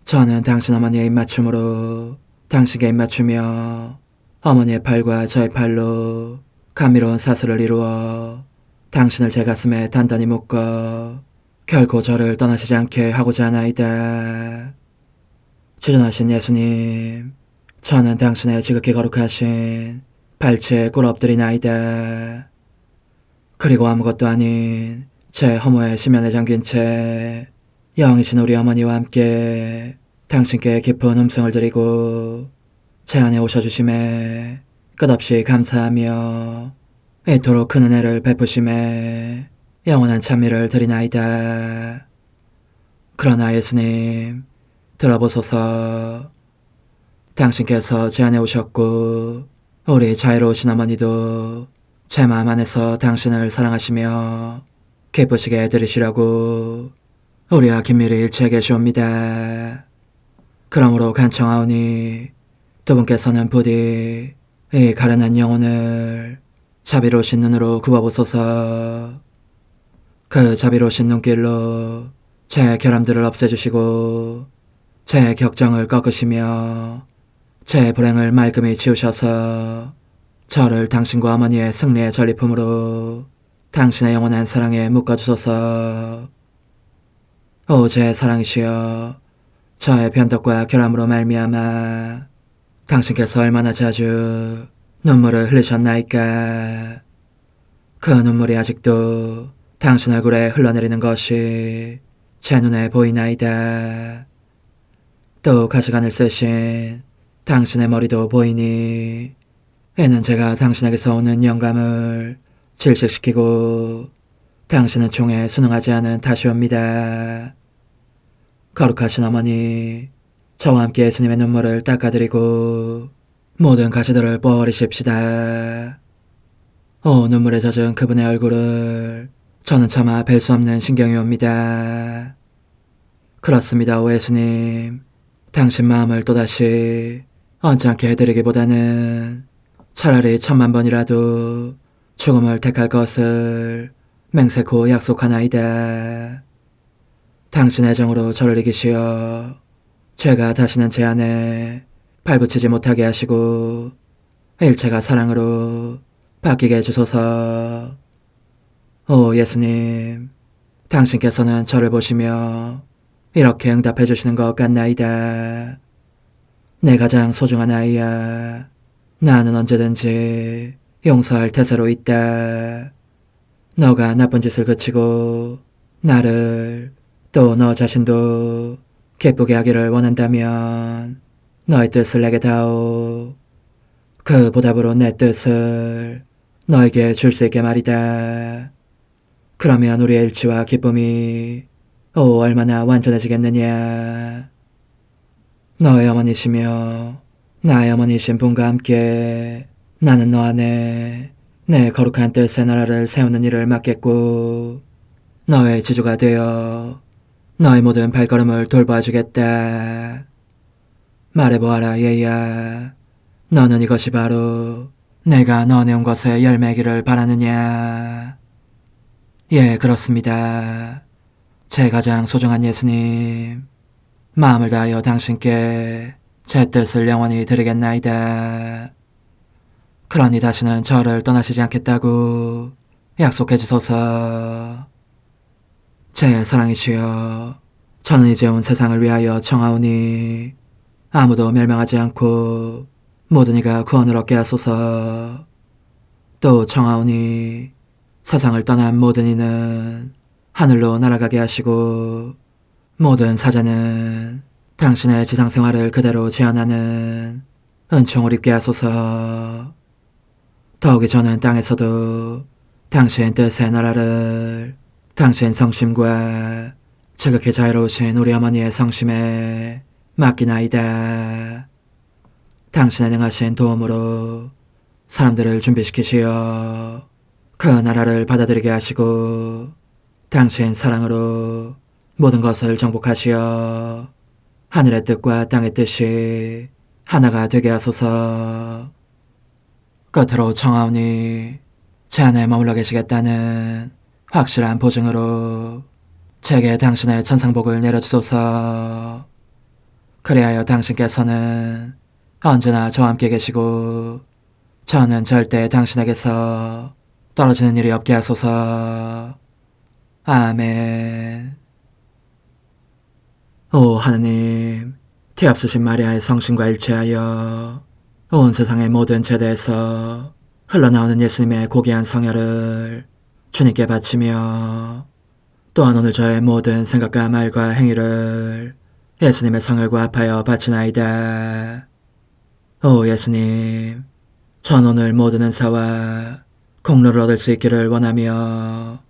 Speaker 1: 저는 당신 어머니의 입맞춤으로 당신께 입맞추며 어머니의 팔과 저의 팔로 감미로운 사슬을 이루어 당신을 제 가슴에 단단히 묶어 결코 저를 떠나시지 않게 하고자 하나이다. 주전하신 예수님, 저는 당신의 지극히 거룩하신 발치에 꿇어 엎드리나이다. 그리고 아무것도 아닌 제 허무의 심연에 잠긴 채 영이신 우리 어머니와 함께 당신께 깊은 음성을 드리고 제 안에 오셔주심에 끝없이 감사하며 이토록 큰 은혜를 베푸심에 영원한 찬미를 드리나이다. 그러나 예수님, 들어보소서. 당신께서 제 안에 오셨고 우리 자애로우신 어머니도 제 마음 안에서 당신을 사랑하시며 기쁘시게 들으시라고 우리와 긴밀히 일치해 계시옵니다. 그러므로 간청하오니 두 분께서는 부디 이 가련한 영혼을 자비로우신 눈으로 굽어보소서. 그 자비로우신 눈길로 제 결함들을 없애주시고 제 격정을 꺾으시며 제 불행을 말끔히 지우셔서 저를 당신과 어머니의 승리의 전리품으로 당신의 영원한 사랑에 묶어주소서. 오 제 사랑이시여, 저의 변덕과 결함으로 말미암아 당신께서 얼마나 자주 눈물을 흘리셨나이까. 그 눈물이 아직도 당신 얼굴에 흘러내리는 것이 제 눈에 보이나이다. 또 가시관을 쓰신 당신의 머리도 보이니 이는 제가 당신에게서 오는 영감을 질식시키고 당신은 총에 순응하지 않은 탓이옵니다. 거룩하신 어머니, 저와 함께 예수님의 눈물을 닦아드리고 모든 가시들을 뽑아버리십시다. 오 눈물에 젖은 그분의 얼굴을 저는 차마 뵐 수 없는 신경이 옵니다. 그렇습니다, 오 예수님. 당신 마음을 또다시 언짢게 해드리기보다는 차라리 10,000,000번이라도 죽음을 택할 것을 맹세코 약속하나이다. 당신의 정으로 저를 이기시어 죄가 다시는 제 안에 발붙이지 못하게 하시고 일체가 사랑으로 바뀌게 해주소서. 오 예수님, 당신께서는 저를 보시며 이렇게 응답해 주시는 것 같나이다. 내 가장 소중한 아이야, 나는 언제든지 용서할 태세로 있다. 너가 나쁜 짓을 그치고 나를 또 너 자신도 기쁘게 하기를 원한다면 너의 뜻을 내게 다오. 그 보답으로 내 뜻을 너에게 줄 수 있게 말이다. 그러면 우리의 일치와 기쁨이 얼마나 완전해지겠느냐. 너의 어머니시며 나의 어머니신 분과 함께 나는 너 안에 내 거룩한 뜻의 나라를 세우는 일을 맡겠고 너의 지주가 되어 너의 모든 발걸음을 돌봐주겠다. 말해보아라 얘야, 너는 이것이 바로 내가 너네 온 것의 열매기를 바라느냐. 예, 그렇습니다. 제 가장 소중한 예수님, 마음을 다하여 당신께 제 뜻을 영원히 드리겠나이다. 그러니 다시는 저를 떠나시지 않겠다고 약속해 주소서. 제 사랑이시여, 저는 이제 온 세상을 위하여 청하오니 아무도 멸망하지 않고 모든 이가 구원을 얻게 하소서. 또 청하오니 세상을 떠난 모든 이는 하늘로 날아가게 하시고 모든 사자는 당신의 지상생활을 그대로 재현하는 은총을 입게 하소서. 더욱이 저는 땅에서도 당신 뜻의 나라를 당신 성심과 지극히 자유로우신 우리 어머니의 성심에 맡기나이다. 당신의 능하신 도움으로 사람들을 준비시키시어 그 나라를 받아들이게 하시고 당신 사랑으로 모든 것을 정복하시어 하늘의 뜻과 땅의 뜻이 하나가 되게 하소서. 끝으로 청하오니 제 안에 머물러 계시겠다는 확실한 보증으로 제게 당신의 천상복을 내려주소서. 그리하여 당신께서는 언제나 저와 함께 계시고 저는 절대 당신에게서 떨어지는 일이 없게 하소서. 아멘. 오 하느님, 티압수신 마리아의 성신과 일치하여 온 세상의 모든 제대에서 흘러나오는 예수님의 고귀한 성혈을 주님께 바치며 또한 오늘 저의 모든 생각과 말과 행위를 예수님의 성혈과 합하여 바치나이다. 오 예수님, 전 오늘 모든 은사와 공로를 얻을 수 있기를 원하며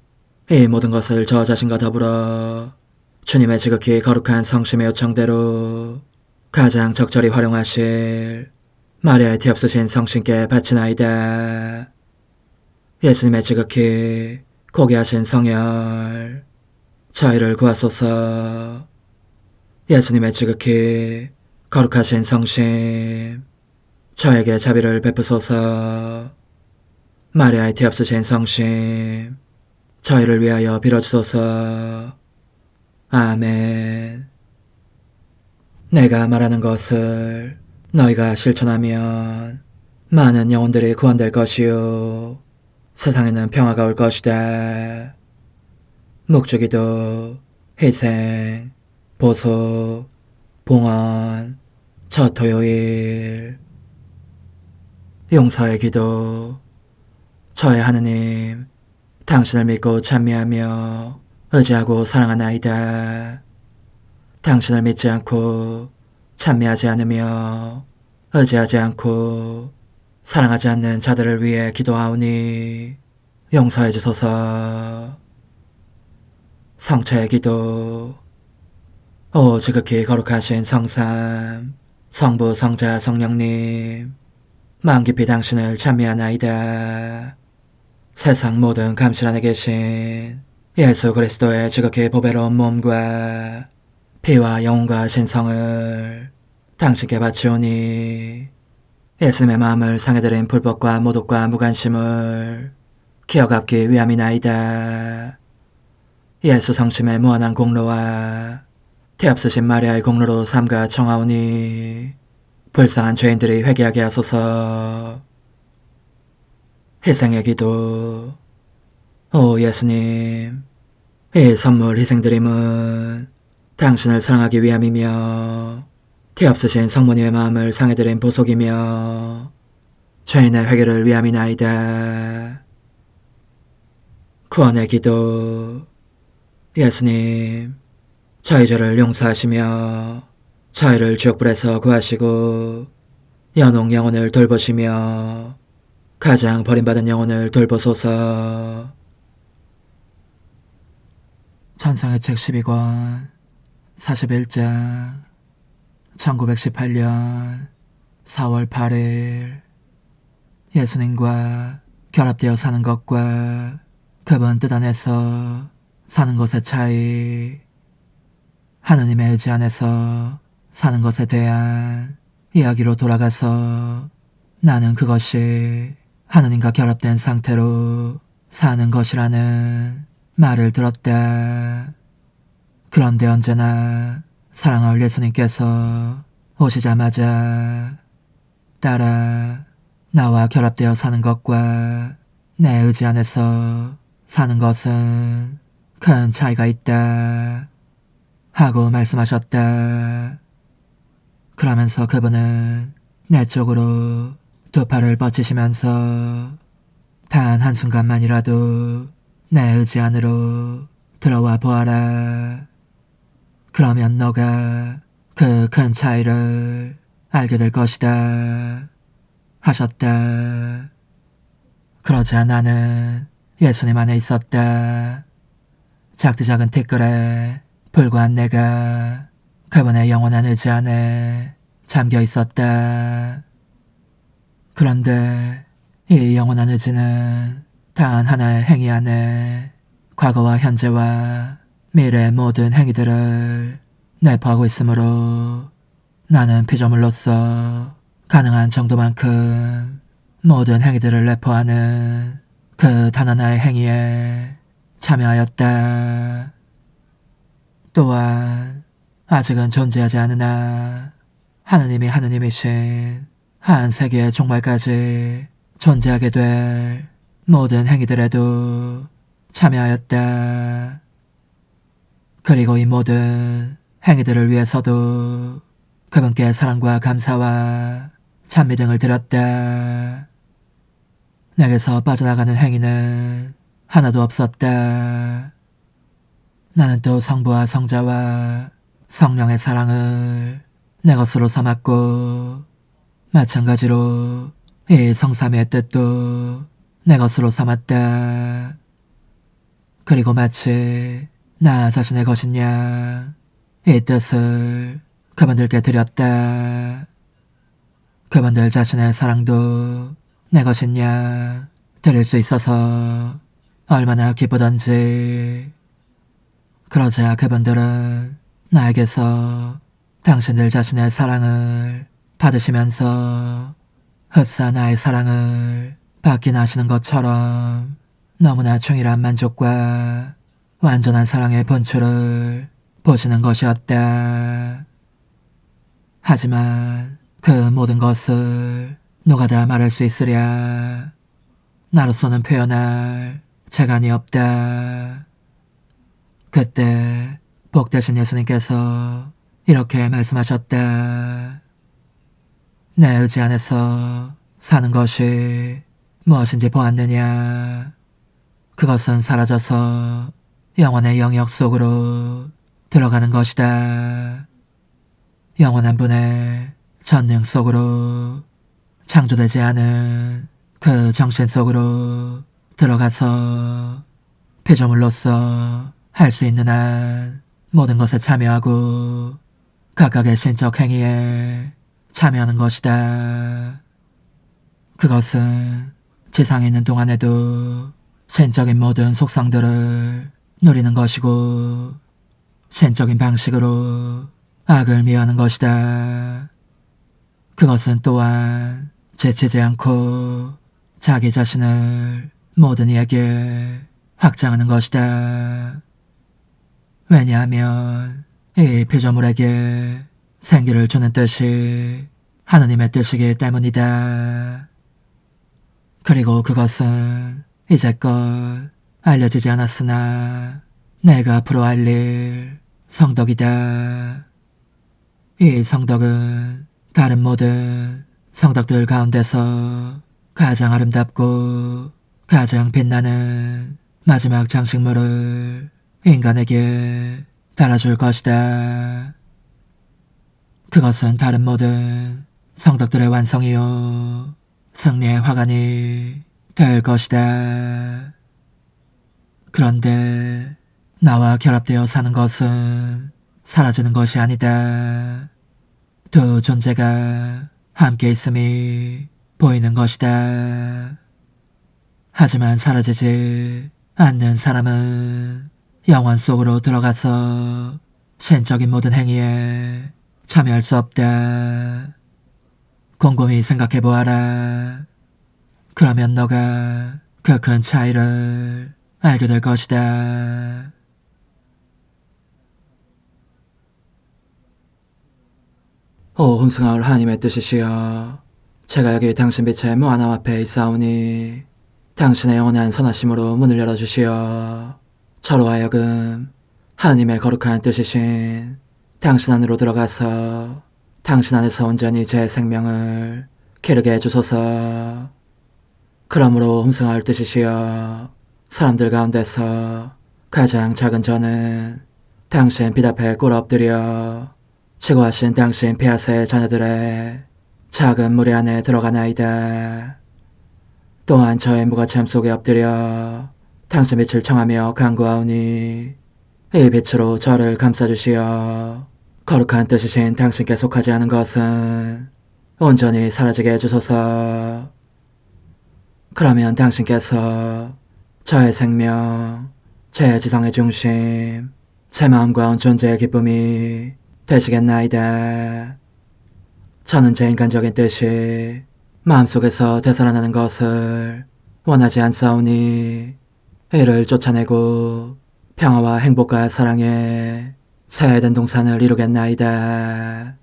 Speaker 1: 이 모든 것을 저 자신과 더불어 주님의 지극히 거룩한 성심의 요청대로 가장 적절히 활용하실 마리아의 티없으신 성신께 바치나이다. 예수님의 지극히 고귀하신 성혈, 저희를 구하소서. 예수님의 지극히 거룩하신 성심, 저에게 자비를 베푸소서. 마리아의 뒤앞서신 성심, 저희를 위하여 빌어주소서. 아멘. 내가 말하는 것을 너희가 실천하면 많은 영혼들이 구원될 것이요 세상에는 평화가 올 것이다. 묵주기도, 희생, 보속, 봉헌, 첫 토요일. 용서의 기도. 저의 하느님, 당신을 믿고 찬미하며 의지하고 사랑하나이다. 당신을 믿지 않고 찬미하지 않으며 의지하지 않고 사랑하지 않는 자들을 위해 기도하오니 용서해 주소서. 성체의 기도. 오 지극히 거룩하신 성삼, 성부, 성자, 성령님, 마음 깊이 당신을 찬미하나이다. 세상 모든 감실 안에 계신 예수 그리스도의 지극히 보배로운 몸과 피와 영혼과 신성을 당신께 바치오니 예수님의 마음을 상해드린 불법과 모독과 무관심을 기억하기 위함이나이다. 예수 성심의 무한한 공로와 태없으신 마리아의 공로로 삼가 청하오니 불쌍한 죄인들이 회개하게 하소서. 희생의 기도. 오 예수님, 이 선물 희생드림은 당신을 사랑하기 위함이며 태없으신 성모님의 마음을 상해드린 보속이며 죄인의 회개를 위함이나이다. 구원의 기도. 예수님, 저희 죄를 용서하시며 저희를 지옥불에서 구하시고 연옥 영혼을 돌보시며 가장 버림받은 영혼을 돌보소서. 찬송의 책 12권 41장 1918년 4월 8일. 예수님과 결합되어 사는 것과 그분 뜻 안에서 사는 것의 차이. 하느님의 의지 안에서 사는 것에 대한 이야기로 돌아가서 나는 그것이 하느님과 결합된 상태로 사는 것이라는 말을 들었다. 그런데 언제나 사랑할 예수님께서 오시자마자 따라 나와 결합되어 사는 것과 내 의지 안에서 사는 것은 큰 차이가 있다 하고 말씀하셨다. 그러면서 그분은 내 쪽으로 두 팔을 뻗치시면서 단 한순간만이라도 내 의지 안으로 들어와 보아라. 그러면 너가 그 큰 차이를 알게 될 것이다 하셨다. 그러자 나는 예수님 안에 있었다. 작디 작은 티끌에 불과한 내가 그분의 영원한 의지 안에 잠겨 있었다. 그런데 이 영원한 의지는 단 하나의 행위 안에 과거와 현재와 미래의 모든 행위들을 내포하고 있으므로 나는 피조물로서 가능한 정도만큼 모든 행위들을 내포하는 그 단 하나의 행위에 참여하였다. 또한 아직은 존재하지 않으나 하느님이 하느님이신 한 세계의 종말까지 존재하게 될 모든 행위들에도 참여하였다. 그리고 이 모든 행위들을 위해서도 그분께 사랑과 감사와 찬미 등을 드렸다. 내게서 빠져나가는 행위는 하나도 없었다. 나는 또 성부와 성자와 성령의 사랑을 내 것으로 삼았고 마찬가지로 이 성삼위의 뜻도 내 것으로 삼았다. 그리고 마치 나 자신의 것인 양 이 뜻을 그분들께 드렸다. 그분들 자신의 사랑도 내 것인 양 드릴 수 있어서 얼마나 기쁘던지. 그러자 그분들은 나에게서 당신들 자신의 사랑을 받으시면서 흡사 나의 사랑을 받긴 하시는 것처럼 너무나 충실한 만족과 완전한 사랑의 본출을 보시는 것이었다. 하지만 그 모든 것을 누가 다 말할 수 있으랴. 나로서는 표현할 재간이 없다. 그때 복되신 예수님께서 이렇게 말씀하셨다. 내 의지 안에서 사는 것이 무엇인지 보았느냐. 그것은 사라져서 영원의 영역 속으로 들어가는 것이다. 영원한 분의 전능 속으로, 창조되지 않은 그 정신 속으로 들어가서 피조물로서 할 수 있는 한 모든 것에 참여하고 각각의 신적 행위에 참여하는 것이다. 그것은 지상에 있는 동안에도 신적인 모든 속성들을 누리는 것이고 신적인 방식으로 악을 미워하는 것이다. 그것은 또한 지치지 않고 자기 자신을 모든 이에게 확장하는 것이다. 왜냐하면 이 피조물에게 생기를 주는 뜻이 하느님의 뜻이기 때문이다. 그리고 그것은 이제껏 알려지지 않았으나 내가 앞으로 알릴 성덕이다. 이 성덕은 다른 모든 성덕들 가운데서 가장 아름답고 가장 빛나는 마지막 장식물을 인간에게 달아줄 것이다. 그것은 다른 모든 성덕들의 완성이요 승리의 화관이 될 것이다. 그런데 나와 결합되어 사는 것은 사라지는 것이 아니다. 두 존재가 함께 있음이 보이는 것이다. 하지만 사라지지 않는 사람은 영원 속으로 들어가서 신적인 모든 행위에 참여할 수 없다. 곰곰이 생각해보아라. 그러면 너가 그 큰 차이를 알게 될 것이다. 오 흥승하올 하나님의 뜻이시여, 제가 여기 당신 빛의 무한함 앞에 있사오니 당신의 영원한 선하심으로 문을 열어주시어 저로 하여금 하나님의 거룩한 뜻이신 당신 안으로 들어가서 당신 안에서 온전히 제 생명을 기르게 해주소서. 그러므로 흠승하올 뜻이시여, 사람들 가운데서 가장 작은 저는 당신 빛 앞에 꿇어 엎드려 치고하신 당신 폐하세 자녀들의 작은 무리 안에 들어가나이다. 또한 저의 무거참 속에 엎드려 당신 빛을 청하며 간구하오니 이 빛으로 저를 감싸주시어 거룩한 뜻이신 당신께 속하지 않은 것은 온전히 사라지게 해주소서. 그러면 당신께서 저의 생명, 제 지성의 중심, 제 마음과 온 존재의 기쁨이 되시겠나이다. 저는 제 인간적인 뜻이 마음속에서 되살아나는 것을 원하지 않사오니 이를 쫓아내고 평화와 행복과 사랑의 새 에덴 동산을 이루겠나이다.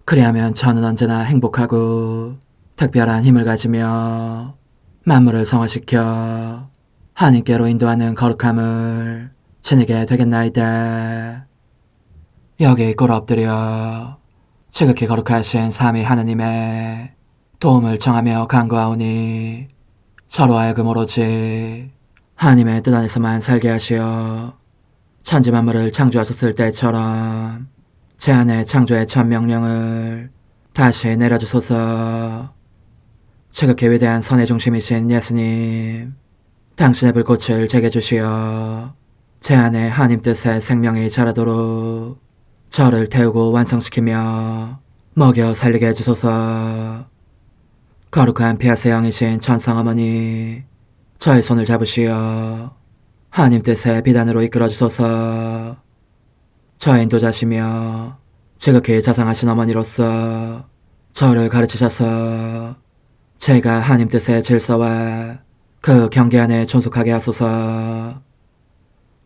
Speaker 1: 그리하면 저는 언제나 행복하고 특별한 힘을 가지며 만물을 성화시켜 하나님께로 인도하는 거룩함을 지니게 되겠나이다. 여기 꿇어 엎드려 지극히 거룩하신 삼위 하느님의 도움을 청하며 간구하오니 저로 하여금 오로지 하나님의 뜻 안에서만 살게 하시어 천지 만물을 창조하셨을 때처럼 제 안에 창조의 첫 명령을 다시 내려주소서. 지극히 위대한 선의 중심이신 예수님, 당신의 불꽃을 제게 주시어 제 안에 하나님 뜻의 생명이 자라도록 저를 태우고 완성시키며 먹여 살리게 해주소서. 거룩한 피아세 영이신 천상 어머니, 저의 손을 잡으시어 하나님 뜻의 비단으로 이끌어 주소서. 저의 인도자시며 지극히 자상하신 어머니로서 저를 가르치셔서 제가 하나님 뜻의 질서와 그 경계 안에 존속하게 하소서.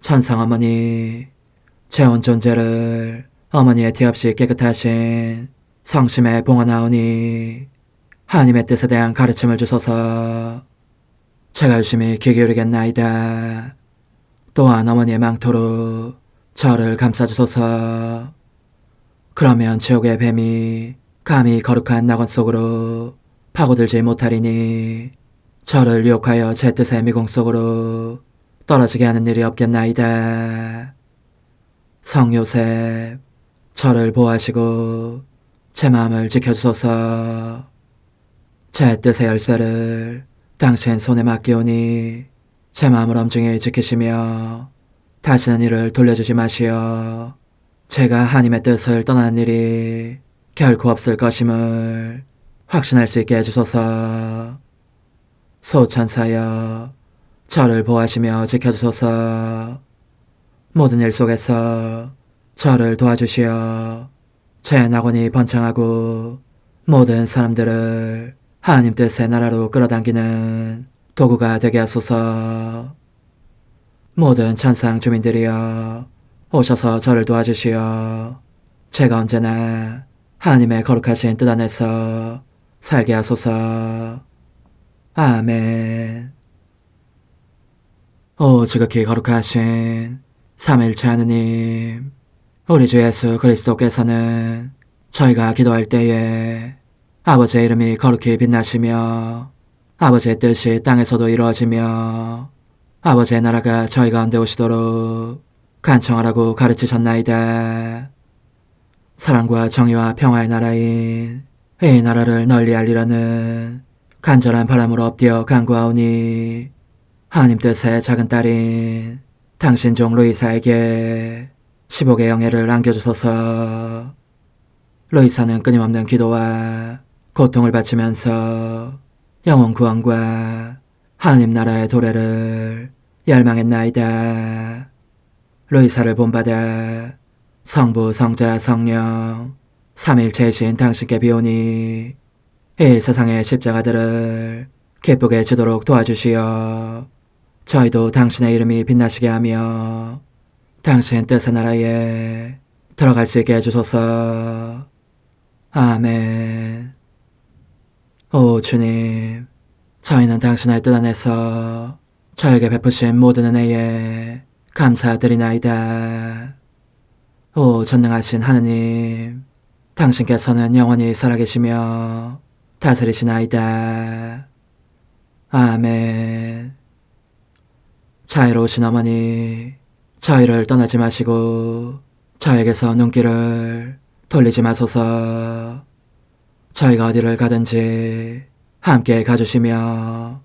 Speaker 1: 천상 어머니, 제 온 존재를 어머니의 티 없이 깨끗하신 성심에 봉헌하오니 하나님의 뜻에 대한 가르침을 주소서. 제가 열심히 귀 기울이겠나이다. 또한 어머니의 망토로 저를 감싸주소서. 그러면 지옥의 뱀이 감히 거룩한 낙원 속으로 파고들지 못하리니 저를 유혹하여 제 뜻의 미궁 속으로 떨어지게 하는 일이 없겠나이다. 성요셉, 저를 보호하시고 제 마음을 지켜주소서. 제 뜻의 열쇠를 당신 손에 맡기오니 제 마음을 엄중히 지키시며 다시는 이를 돌려주지 마시어 제가 하나님의 뜻을 떠나는 일이 결코 없을 것임을 확신할 수 있게 해주소서. 소천사여, 저를 보호하시며 지켜주소서. 모든 일 속에서 저를 도와주시어 제 낙원이 번창하고 모든 사람들을 하나님 뜻의 나라로 끌어당기는 도구가 되게 하소서. 모든 천상 주민들이여, 오셔서 저를 도와주시어 제가 언제나 하나님의 거룩하신 뜻 안에서 살게 하소서. 아멘. 오 지극히 거룩하신 삼위일체 하느님, 우리 주 예수 그리스도께서는 저희가 기도할 때에 아버지의 이름이 거룩히 빛나시며 아버지의 뜻이 땅에서도 이루어지며 아버지의 나라가 저희 가운데 오시도록 간청하라고 가르치셨나이다. 사랑과 정의와 평화의 나라인 이 나라를 널리 알리라는 간절한 바람으로 엎드려 간구하오니 하나님 뜻의 작은 딸인 당신 종 루이사에게 15개 영예를 안겨주소서. 루이사는 끊임없는 기도와 고통을 바치면서 영혼 구원과 하나님 나라의 도래를 열망했나이다. 루이사를 본받아 성부, 성자, 성령 삼위일체이신 당신께 비오니 이 세상의 십자가들을 기쁘게 지도록 도와주시어 저희도 당신의 이름이 빛나시게 하며 당신 뜻의 나라에 들어갈 수 있게 해주소서. 아멘. 오 주님, 저희는 당신의 뜻 안에서 저에게 베푸신 모든 은혜에 감사드리나이다. 오 전능하신 하느님, 당신께서는 영원히 살아계시며 다스리시나이다. 아멘. 자애로우신 어머니, 저희를 떠나지 마시고 저에게서 눈길을 돌리지 마소서. 저희가 어디를 가든지 함께 가주시며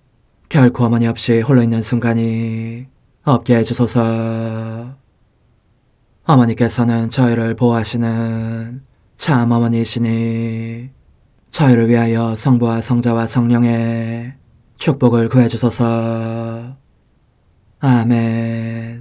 Speaker 1: 결코 어머니 없이 홀로 있는 순간이 없게 해주소서. 어머니께서는 저희를 보호하시는 참 어머니이시니 저희를 위하여 성부와 성자와 성령의 축복을 구해주소서. 아멘.